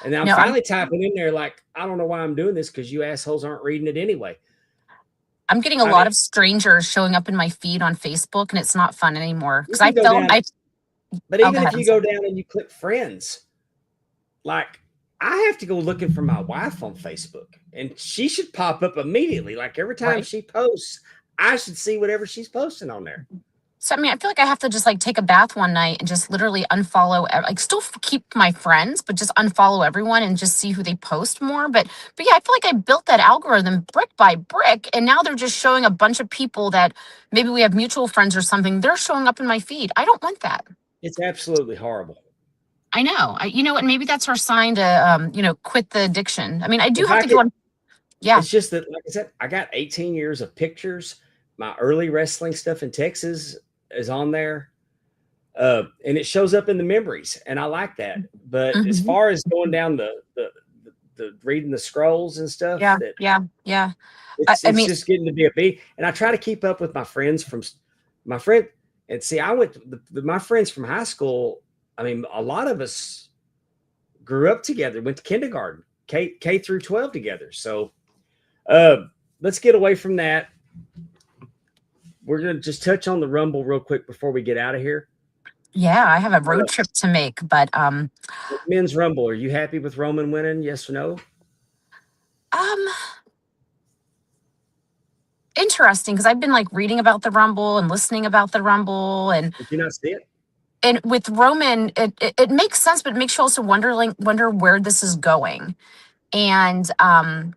And I'm No, finally typing in there like, I don't know why I'm doing this because you assholes aren't reading it anyway. I'm getting a I lot mean, of strangers showing up in my feed on Facebook, and it's not fun anymore you because I can go felt down, but oh, go even if ahead. you go down and you click friends, like I have to go looking for my wife on Facebook, and she should pop up immediately. Like every time Right. she posts, I should see whatever she's posting on there. So I mean, I feel like I have to just like take a bath one night and just literally unfollow, like still keep my friends, but just unfollow everyone and just see who they post more. But yeah, I feel like I built that algorithm brick by brick, and now they're just showing a bunch of people that maybe we have mutual friends or something. They're showing up in my feed. I don't want that. It's absolutely horrible. I know. You know what? Maybe that's our sign to, quit the addiction. I mean, I do If have I to could, go on. Yeah. it's just that, like I said, I got 18 years of pictures. My early wrestling stuff in Texas is on there. And it shows up in the memories, and I like that. But as Mhm. far as going down the reading the scrolls and stuff, Yeah. that Yeah. it's I mean, just getting to be a beat. And I try to keep up with my friends from my friend. And see, I went my friends from high school. I mean, a lot of us grew up together, went to kindergarten, K through 12 together. So let's get away from that. We're gonna just touch on the Rumble real quick before we get out of here. yeah, I have a road trip to make, but Men's Rumble. Are you happy with Roman winning? Yes or no? um interesting because I've been like reading about the Rumble and listening about the Rumble, Did you not see it? and with Roman, it makes sense, but it makes you also wonder where this is going. And I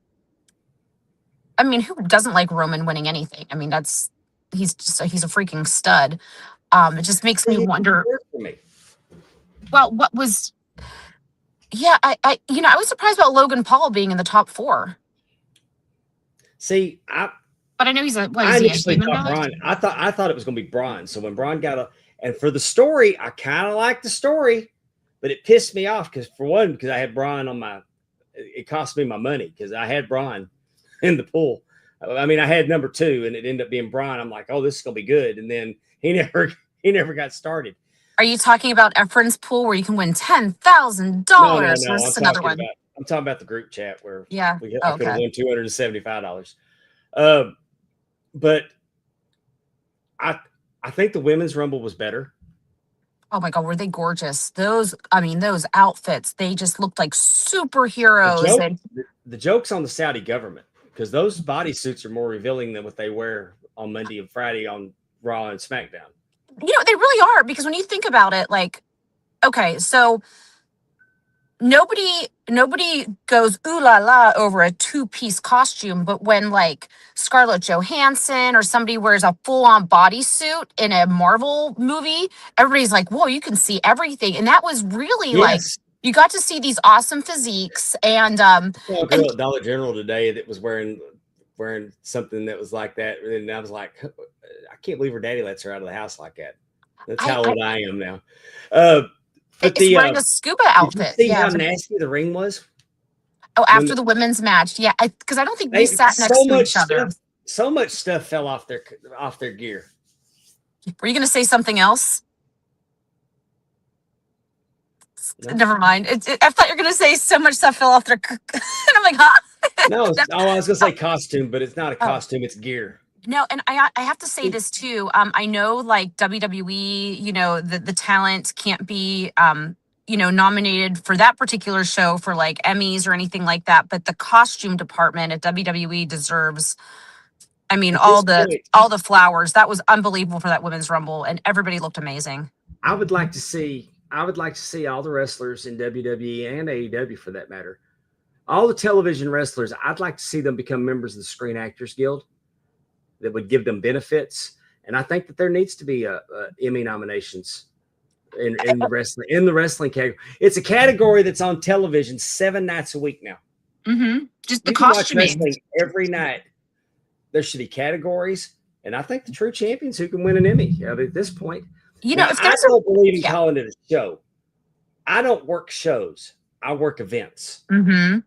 mean, who doesn't like Roman winning anything? I mean, he's a freaking stud. It just makes me It wonder. worked for me. Well, what was? Yeah, I was surprised about Logan Paul being in the top 4. See, But I know he's I initially thought Braun. I thought it was going to be Braun. So when Braun and for the story, I kind of liked the story, but it pissed me off because I had Braun on my. It cost me my money because I had Braun in the pool. I mean, I had number 2, and it ended up being Braun. I'm like, oh, this is going to be good, and then he never got started. Are you talking about Efren's pool where you can win $10,000? No. Or is this another one? I'm talking about the group chat where Yeah. I could have won $275. But I think the women's Rumble was better. Oh my God, were they gorgeous? Those outfits, they just looked like superheroes. The joke's on the Saudi government because those bodysuits are more revealing than what they wear on Monday and Friday on Raw and SmackDown. They really are, because when you think about it, like, okay, so nobody goes ooh la la over a 2-piece costume, but when like Scarlett Johansson or somebody wears a full-on bodysuit in a Marvel movie, everybody's like, whoa, you can see everything. And that was really like, you got to see these awesome physiques. And I saw a girl at Dollar General today that was wearing something that was like that, and I was like, I can't believe her daddy lets her out of the house like that. That's how old I am now. But it's wearing a scuba outfit. Did you see how nasty the ring was? Oh, after the women's match, yeah, because I don't think we sat next to each other. So much stuff fell off their gear. Were you going to say something else? No. Never mind. I thought you were going to say so much stuff fell off their. And I'm like, huh? No, I was going to say costume, but it's not a costume; it's gear. No, and I have to say this too. I know, like WWE, the talent can't be nominated for that particular show for like Emmys or anything like that, but the costume department at WWE deserves. I mean, all the flowers. That was unbelievable for that women's Rumble, and everybody looked amazing. I would like to see all the wrestlers in WWE and AEW, for that matter, all the television wrestlers. I'd like to see them become members of the Screen Actors Guild. That would give them benefits, and I think that there needs to be Emmy nominations in the wrestling category. It's a category that's on television 7 nights a week now. Mm-hmm. Just the costuming every night. There should be categories, and I think the true champions who can win an Emmy at this point. I don't believe in calling it a show. I don't work shows. I work events. Mm-hmm.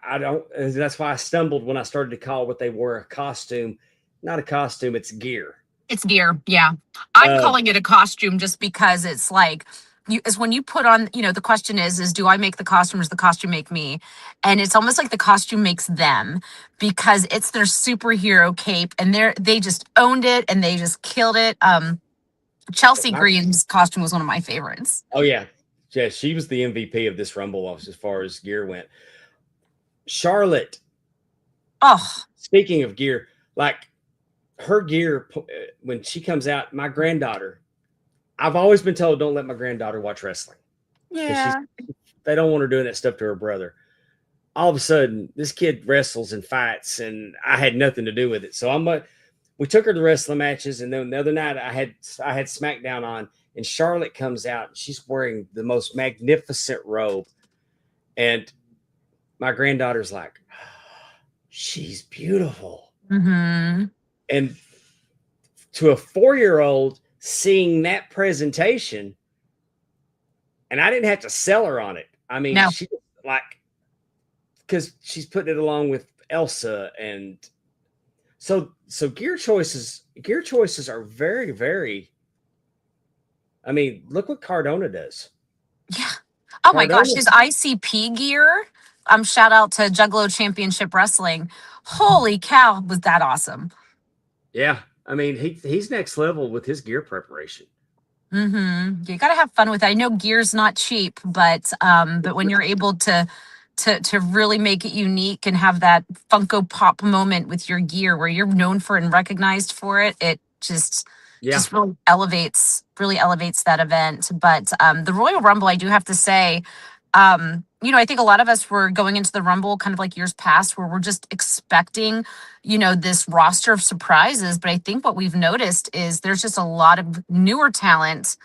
I don't. That's why I stumbled when I started to call what they were a costume. Not a costume. It's gear. It's gear. Yeah. I'm calling it a costume just because it's like is when you put on, the question is do I make the costume or does the costume make me? And it's almost like the costume makes them because it's their superhero cape and they just owned it and they just killed it. Chelsea Green's costume was one of my favorites. Oh yeah. Yeah, she was the MVP of this Rumble as far as gear went. Charlotte. Oh, speaking of gear, like her gear when she comes out, my granddaughter, I've always been told don't let my granddaughter watch wrestling. yeah. They don't want her doing that stuff to her brother. All of a sudden, this kid wrestles and fights, and I had nothing to do with it. So we took her to wrestling matches, and then the other night I had SmackDown on, and Charlotte comes out, and she's wearing the most magnificent robe, and my granddaughter's like, she's beautiful. Mm-hmm. And to a 4-year-old seeing that presentation, and I didn't have to sell her on it. I mean, No. she like, because she's putting it along with Elsa, and so gear choices are very, very. I mean, look what Cardona does. Yeah. Oh my gosh, his ICP gear. Shout out to Juggalo Championship Wrestling. Holy cow, was that awesome? Yeah, I mean he's next level with his gear preparation. Mm-hmm. You gotta have fun with it. I know gear's not cheap, but when you're able to really make it unique and have that Funko Pop moment with your gear where you're known for and recognized for it, it just really elevates that event. But the Royal Rumble, I do have to say, I think a lot of us were going into the Rumble kind of like years past where we're just expecting, this roster of surprises. But I think what we've noticed is there's just a lot of newer talent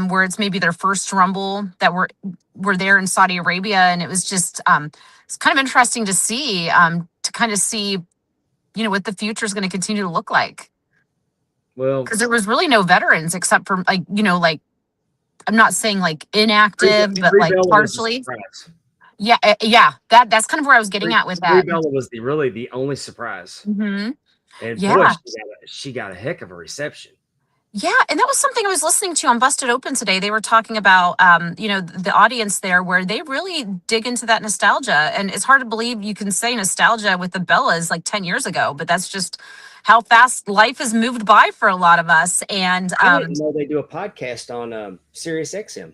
where it's maybe their first Rumble that were there in Saudi Arabia. And it was just, it's kind of interesting to see, what the future is going to continue to look like. Well, because there was really no veterans except for I'm not saying like inactive, but like partially. Yeah, that's kind of where I was getting at with that. Bella was really the only surprise. Mm-hmm. And boy, she got a heck of a reception. Yeah, and that was something I was listening to on Busted Open today. They were talking about, the audience there where they really dig into that nostalgia. And it's hard to believe you can say nostalgia with the Bellas like 10 years ago, but that's just how fast life has moved by for a lot of us. And I didn't know they do a podcast on Sirius XM.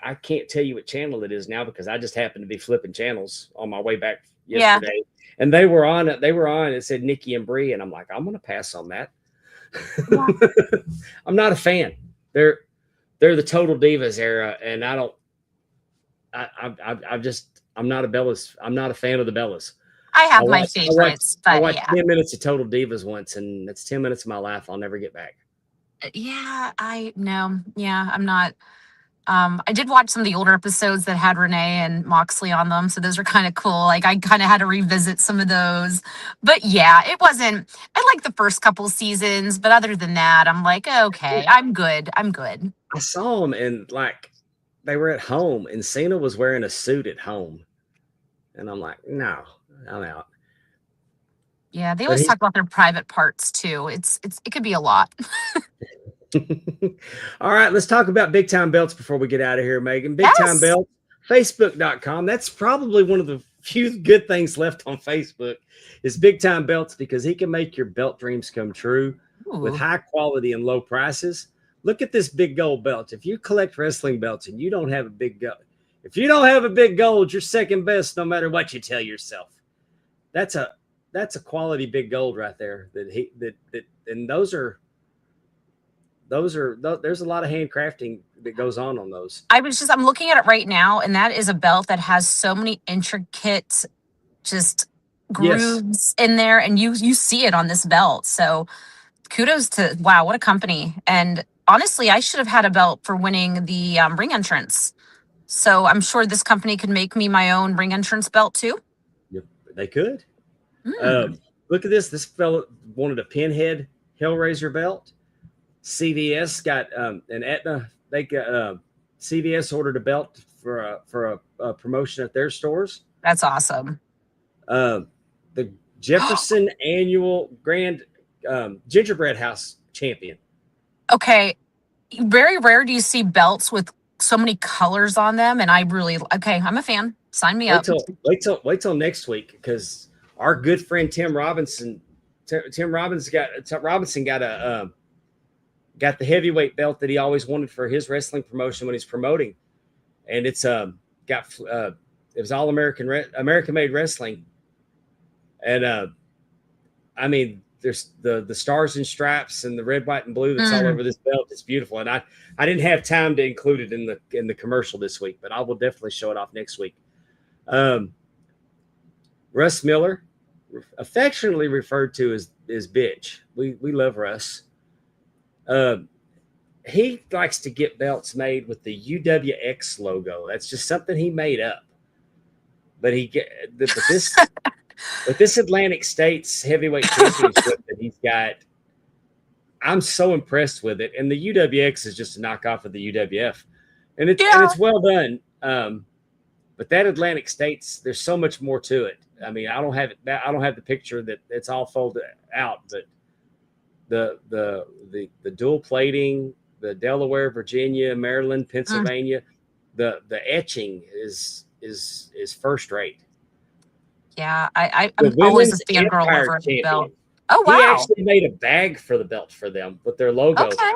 I can't tell you what channel it is now because I just happened to be flipping channels on my way back yesterday. Yeah. And they were on. It said Nikki and Bree, and I'm like, I'm going to pass on that. Yeah. I'm not a fan. They're the Total Divas era, and I'm not a Bellas. I'm not a fan of the Bellas. I have my favorites, I watched 10 minutes of Total Divas once, and that's 10 minutes of my life I'll never get back. Yeah, I'm not. I did watch some of the older episodes that had Renee and Moxley on them, so those were kind of cool. Like I kind of had to revisit some of those, but yeah, it wasn't. I like the first couple seasons, but other than that, I'm like, okay, I'm good. I saw them and like they were at home, and Cena was wearing a suit at home, and I'm like, no, I'm out. Yeah, they always talk about their private parts too. It could be a lot. All right, let's talk about Big Time Belts before we get out of here, Megan. Big Time Belts, Facebook.com. That's probably one of the few good things left on Facebook is Big Time Belts because he can make your belt dreams come true with high quality and low prices. Look at this big gold belt. If you collect wrestling belts and you don't have a big gold, you're second best no matter what you tell yourself. That's a quality big gold right there. And there's a lot of handcrafting that goes on those. I'm looking at it right now, and that is a belt that has so many intricate just grooves in there, and you see it on this belt. So kudos to, wow, what a company. And honestly, I should have had a belt for winning the ring entrance. So I'm sure this company could make me my own ring entrance belt too. Yep, they could. Look at this. This fella wanted a pinhead Hellraiser belt. CVS got an Aetna. They got CVS ordered a belt for a promotion at their stores. That's awesome. The Jefferson Annual Grand Gingerbread House champion. Okay, very rare do you see belts with so many colors on them, and I'm a fan. Sign me up. Wait till next week, because our good friend Tim Robinson got the heavyweight belt that he always wanted for his wrestling promotion when he's promoting, and it was all American made wrestling, and I mean, there's the stars and stripes and the red, white, and blue that's all over this belt. It's beautiful, and I didn't have time to include it in the commercial this week, but I will definitely show it off next week. Russ Miller, affectionately referred to as Bitch. We love Russ. He likes to get belts made with the UWX logo. That's just something he made up. But with this Atlantic States heavyweight championship that he's got, I'm so impressed with it. And the UWX is just a knockoff of the UWF, and it's well done. But that Atlantic States, there's so much more to it. I mean, I don't have the picture that it's all folded out, but the dual plating, the Delaware, Virginia, Maryland, Pennsylvania, the etching is first rate. Yeah, I'm always a fangirl over the belt. Oh, wow. He actually made a bag for the belt for them with their logo. Okay.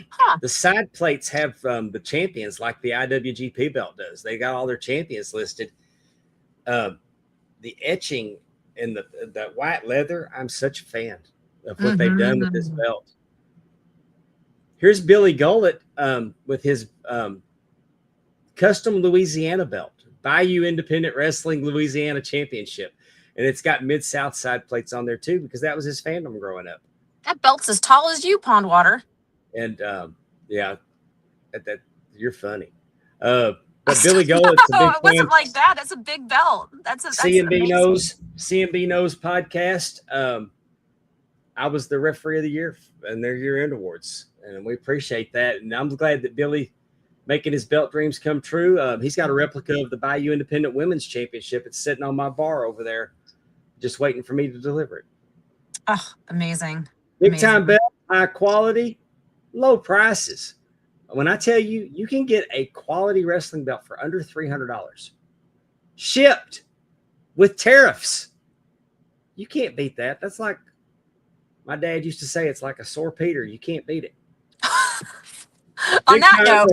Huh. The side plates have the champions, like the IWGP belt does. They got all their champions listed. The etching and the white leather, I'm such a fan of what they've done with this belt. Here's Billy Gullett with his custom Louisiana belt. Bayou Independent Wrestling Louisiana Championship. And it's got Mid-South side plates on there too, because that was his fandom growing up. That belt's as tall as you, Pondwater. And yeah, that you're funny. But Billy Gullett's a big fan. It wasn't like that. That's a big belt. That's CMB knows podcast. I was the referee of the year and their year-end awards, and we appreciate that. And I'm glad that Billy making his belt dreams come true. He's got a replica of the Bayou Independent Women's Championship. It's sitting on my bar over there, just waiting for me to deliver it. Oh, amazing. Big time belt, high quality, low prices. When I tell you, you can get a quality wrestling belt for under $300, shipped with tariffs. You can't beat that. That's like my dad used to say, it's like a sore Peter. You can't beat it. On that note,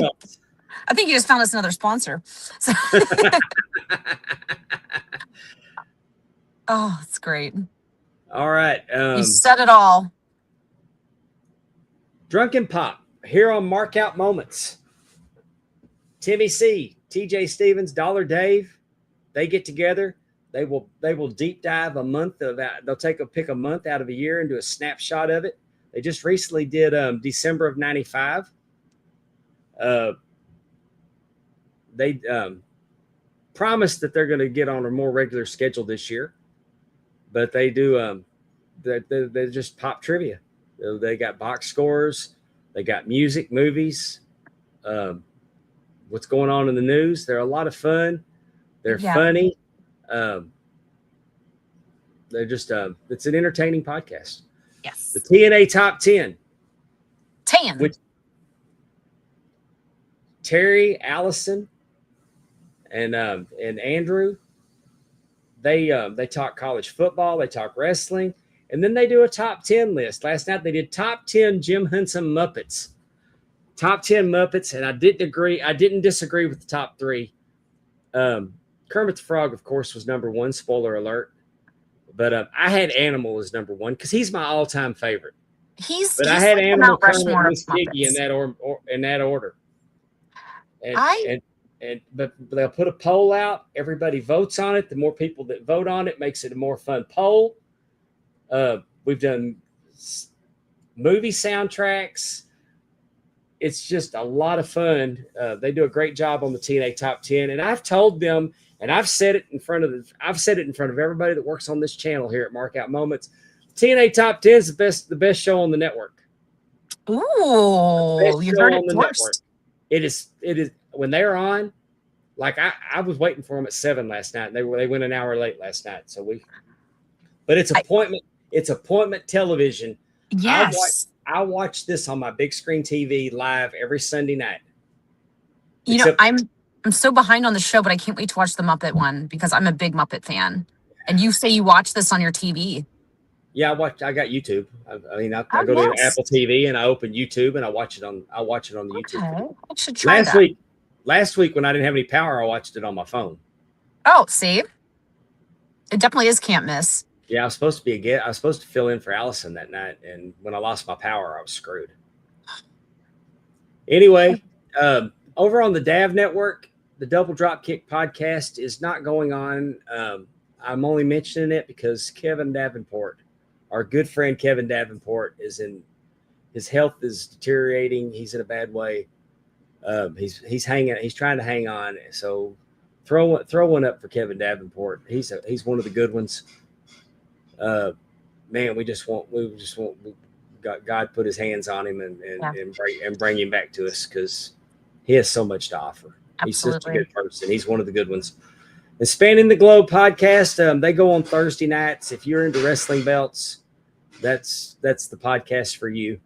I think you just found us another sponsor. So oh, it's great. All right. You said it all. Drunken Pop here on Markout Moments. Timmy C, TJ Stevens, Dollar Dave, they get together. They will deep dive a month of that. They'll pick a month out of a year and do a snapshot of it. They just recently did December of 95. They promised that they're going to get on a more regular schedule this year, but they do. They just pop trivia. They got box scores. They got music, movies. What's going on in the news? They're a lot of fun. They're funny. They're just it's an entertaining podcast. Yes. The TNA Top 10. Which Terry, Allison, and Andrew, they talk college football, they talk wrestling, and then they do a top 10 list. Last night they did top 10 Jim Henson Muppets. Top 10 Muppets, and I didn't disagree with the top 3. Kermit the Frog, of course, was number 1, spoiler alert. But I had Animal as number 1 because he's my all-time favorite. I had Animal, Kermit, and Miss Piggy in that order. But they'll put a poll out. Everybody votes on it. The more people that vote on it makes it a more fun poll. We've done movie soundtracks. It's just a lot of fun. They do a great job on the TNA Top 10, and I've told them, and I've said it in front of everybody that works on this channel here at Markout Moments. TNA Top 10 is the best show on the network. Ooh, you heard it first. It is when they're on. Like I was waiting for them at 7 last night. They went an hour late last night. But it's appointment. It's appointment television. Yes. I watch this on my big screen TV live every Sunday night. You know, Except, I'm so behind on the show, but I can't wait to watch the Muppet one because I'm a big Muppet fan. And you say you watch this on your TV. yeah, I got YouTube. I Oh, go to yes. Apple TV and I open YouTube and I watch it on the YouTube Okay. feed. I should try that. Last week when I didn't have any power, I watched it on my phone. Oh, see? It definitely is can't miss. Yeah, I was supposed to fill in for Allison that night, and when I lost my power, I was screwed. Anyway, over on the DAV network, the Double Dropkick podcast is not going on. I'm only mentioning it because Kevin Davenport, our good friend Kevin Davenport, his health is deteriorating. He's in a bad way. He's trying to hang on. So throw one up for Kevin Davenport. He's one of the good ones. Man, we just want God put his hands on him and bring him back to us because he has so much to offer. Absolutely. He's such a good person. He's one of the good ones. The Spanning the Globe podcast, they go on Thursday nights. If you're into wrestling belts, that's the podcast for you.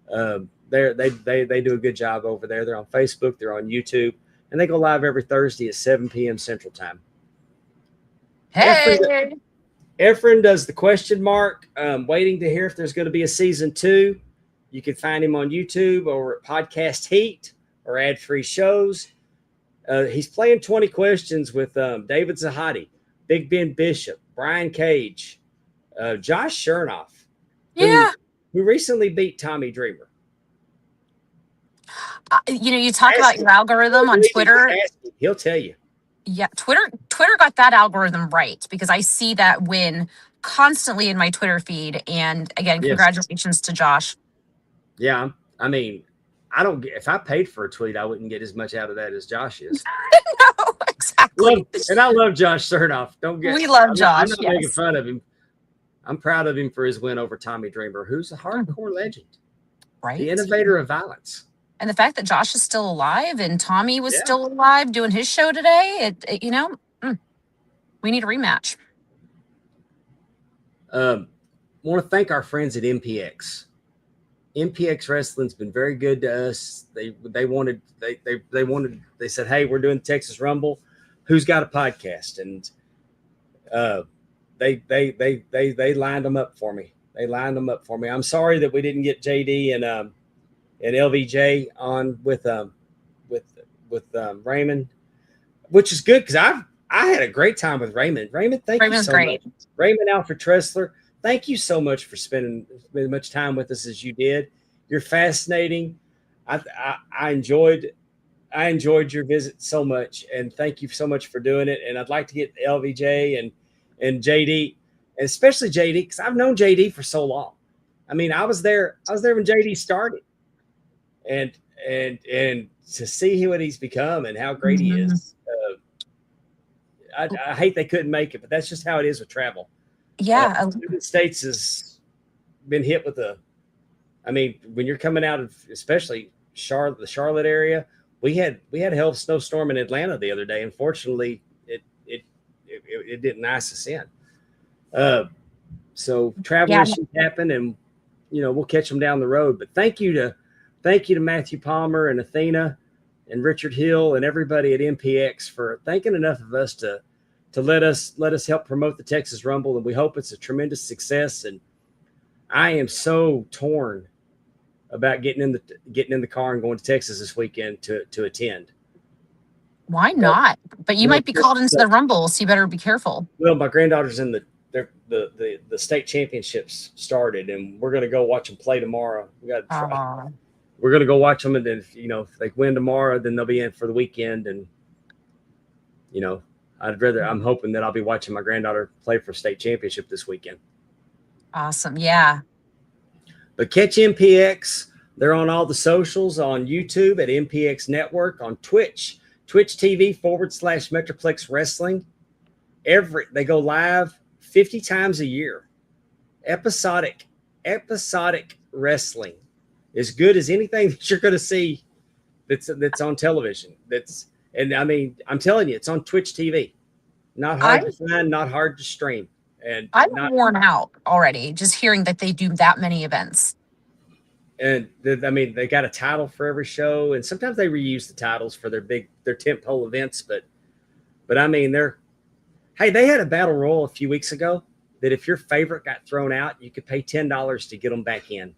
They do a good job over there. They're on Facebook, they're on YouTube, and they go live every Thursday at 7 p.m. Central Time. Hey. Efren does the question mark, waiting to hear if there's going to be a season 2. You can find him on YouTube or at Podcast Heat or ad-free shows. He's playing 20 questions with David Zahadi, Big Ben Bishop, Brian Cage, Josh Chernoff, who recently beat Tommy Dreamer. You talk about your algorithm on Twitter. He'll tell you. Yeah, Twitter got that algorithm right because I see that win constantly in my Twitter feed. And again, congratulations to Josh. Yeah, I mean, if I paid for a tweet, I wouldn't get as much out of that as Josh is. No, exactly. And I love Josh Chernoff. We love Josh. I'm not making fun of him. I'm proud of him for his win over Tommy Dreamer, who's a hardcore legend, right? The innovator of violence. And the fact that Josh is still alive and Tommy was still alive doing his show today, we need a rematch. Want to thank our friends at MPX. MPX Wrestling's been very good to us. They said, hey, we're doing the Texas Rumble. Who's got a podcast? And they lined them up for me. I'm sorry that we didn't get JD and LVJ on with Raymond, which is good because I had a great time with Raymond. Raymond, thank you so much. Raymond Alfred Tressler, thank you so much for spending as much time with us as you did. You're fascinating. I enjoyed your visit so much, and thank you so much for doing it. And I'd like to get LVJ and JD, and especially JD, because I've known JD for so long. I mean, I was there when JD started. And to see what he's become and how great he is, I hate they couldn't make it, but that's just how it is with travel. Yeah, the United States has been hit with when you're coming out of especially the Charlotte area, we had a hell of a snowstorm in Atlanta the other day. Unfortunately, it didn't ice us in. So travel issues happen, and we'll catch them down the road. But thank you to Matthew Palmer and Athena and Richard Hill and everybody at MPX for thinking enough of us to let us help promote the Texas Rumble. And we hope it's a tremendous success. And I am so torn about getting in the car and going to Texas this weekend to attend. Why not? But you might be called into the Rumble, so you better be careful. Well, my granddaughter's in the state championships started, and we're going to go watch them play tomorrow. We got to try. We're going to go watch them, and then, if they win tomorrow, then they'll be in for the weekend. And, I'm hoping that I'll be watching my granddaughter play for state championship this weekend. Awesome. Yeah. But catch MPX. They're on all the socials, on YouTube at MPX Network, on Twitch TV /Metroplex Wrestling. They go live 50 times a year. Episodic wrestling. As good as anything that you're going to see that's on television. I'm telling you, it's on Twitch TV. Not hard to find, not hard to stream. And I'm worn out already just hearing that they do that many events. And I mean, they got a title for every show, and sometimes they reuse the titles for their tentpole events. But I mean, they had a battle royal a few weeks ago that if your favorite got thrown out, you could pay $10 to get them back in.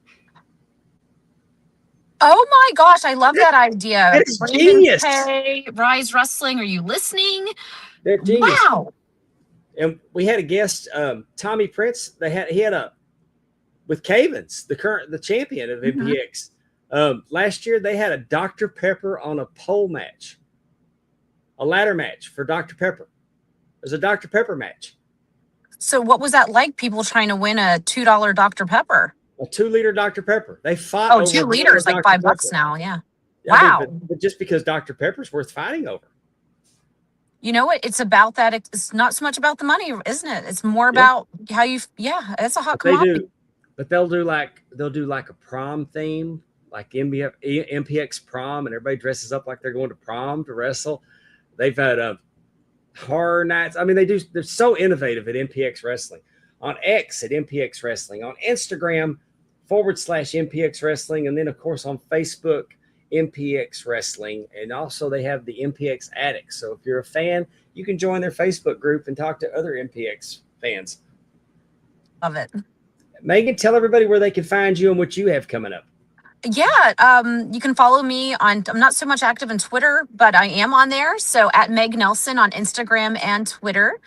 Oh my gosh, I love that idea. That is genius. Hey, Rise Wrestling, are you listening? They're genius. Wow. And we had a guest, Tommy Prince. He had with Cavens, the champion of MPX. Last year they had a Dr. Pepper on a pole match, a ladder match for Dr. Pepper. It was a Dr. Pepper match. So what was that like? People trying to win a $2 Dr. Pepper? A 2-liter Dr. Pepper. They fought. Oh, 2 liters, like $5 now. Yeah. Wow. But just because Dr. Pepper's worth fighting over. You know what? It's about that. It's not so much about the money, isn't it? It's more about how you. Yeah, it's a hot commodity. But they'll do like a prom theme, like MPX prom, and everybody dresses up like they're going to prom to wrestle. They've had horror nights. I mean, they're so innovative at MPX Wrestling. On X at MPX Wrestling, on Instagram /MPX Wrestling, and then of course on Facebook MPX Wrestling, and also they have the MPX Addicts. So if you're a fan, you can join their Facebook group and talk to other MPX fans. Love it. Megan, tell everybody where they can find you and what you have coming up. Yeah, you can follow me on. I'm not so much active on Twitter, but I am on there. So at Meg Nelson on Instagram and Twitter.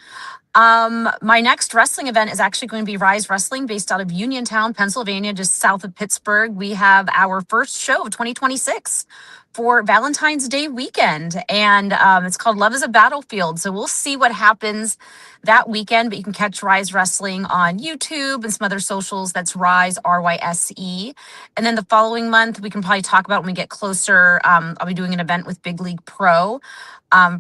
My next wrestling event is actually going to be Rise Wrestling, based out of Uniontown, Pennsylvania, just south of Pittsburgh. We have our first show of 2026 for Valentine's Day weekend, and it's called Love is a Battlefield. So we'll see what happens that weekend, but you can catch Rise Wrestling on YouTube and some other socials. That's Rise, RYSE. And then the following month, we can probably talk about when we get closer. I'll be doing an event with Big League Pro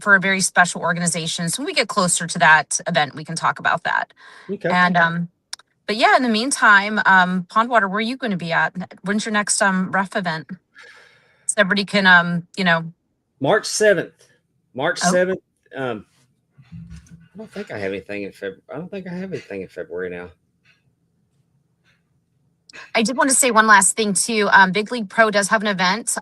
for a very special organization. So when we get closer to that event, we can talk about that. Okay. And but yeah, in the meantime, Pondwater, where are you going to be at? When's your next ref event? So everybody can March 7th. March 7th. I don't think I have anything in February. I don't think I have anything in February now. I did want to say one last thing too. Big League Pro does have an event.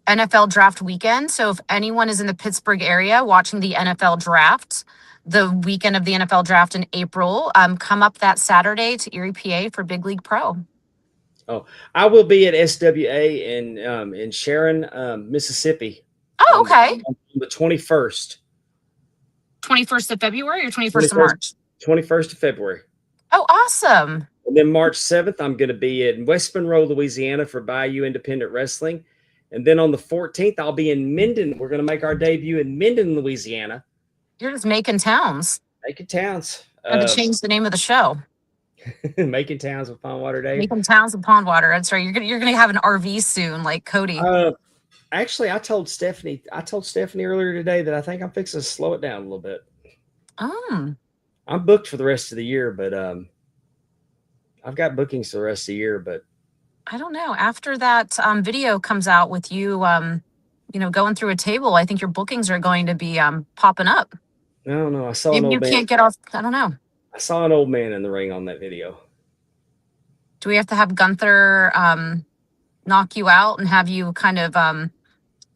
NFL draft weekend. So if anyone is in the Pittsburgh area watching the NFL draft, the weekend of the NFL draft in April, come up that Saturday to Erie, PA for Big League Pro. Oh, I will be at SWA in Sharon, Mississippi. Oh, okay. On the 21st. 21st of February or 21st of March? 21st of February. Oh, awesome. And then March 7th, I'm going to be in West Monroe, Louisiana for Bayou Independent Wrestling. And then on the 14th, I'll be in Minden. We're going to make our debut in Minden, Louisiana. You're just making towns. Making towns. I had to change the name of the show. Making towns with Pondwater Dave. Making towns with Pondwater. That's right. You're gonna have an RV soon, like Cody. Actually, I told Stephanie earlier today that I think I'm fixing to slow it down a little bit. Oh. I'm booked for the rest of the year, but I've got bookings for the rest of the year, but I don't know. After that video comes out with you going through a table, I think your bookings are going to be popping up. I don't know. I saw Maybe you can't get off. I don't know. I saw an old man in the ring on that video. Do we have to have Gunther knock you out and have you kind of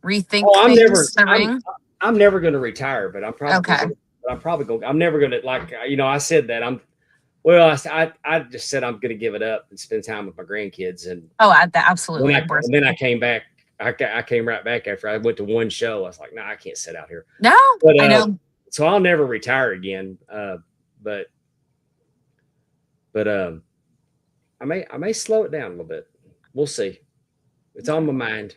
rethink things in the ring? I'm never going to retire, but I'm probably okay. I'm never going to, like, I said that I just said I'm going to give it up and spend time with my grandkids. And absolutely. And then I came back. I came right back after I went to one show. I was like, no, I can't sit out here. No, but, I know. So I'll never retire again. But I may slow it down a little bit. We'll see. It's on my mind.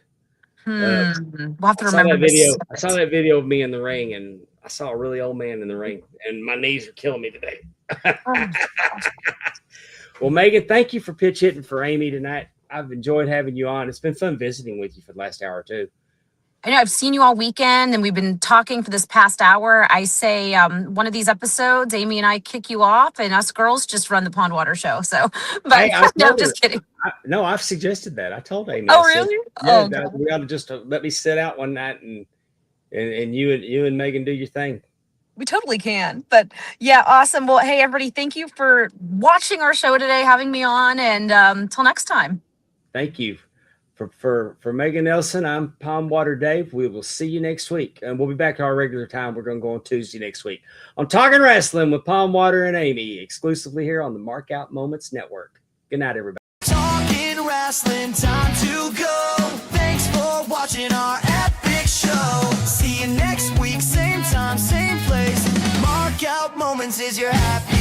We'll have to remember that video. I saw that video of me in the ring, and I saw a really old man in the ring, and my knees are killing me today. Well, Megan, thank you for pitch hitting for Amy tonight. I've enjoyed having you on. It's been fun visiting with you for the last hour or two. I know I've seen you all weekend and we've been talking for this past hour. I say one of these episodes, Amy and I kick you off and us girls just run the Pondwater show. So, but hey, no, just kidding. I've suggested that. I told Amy. Oh, really? We ought to just let me sit out one night and you and Megan do your thing. We totally can. But yeah, awesome. Well, hey, everybody, thank you for watching our show today, having me on, and until next time. Thank you. For Megan Nelson, I'm Palm Water Dave. We will see you next week. And we'll be back to our regular time. We're going to go on Tuesday next week on Talking Wrestling with Palm Water and Amy, exclusively here on the Markout Moments Network. Good night, everybody. Talking wrestling, time to go. Thanks for watching our epic show. See you next week, same time, same place. Mark Out Moments is your happy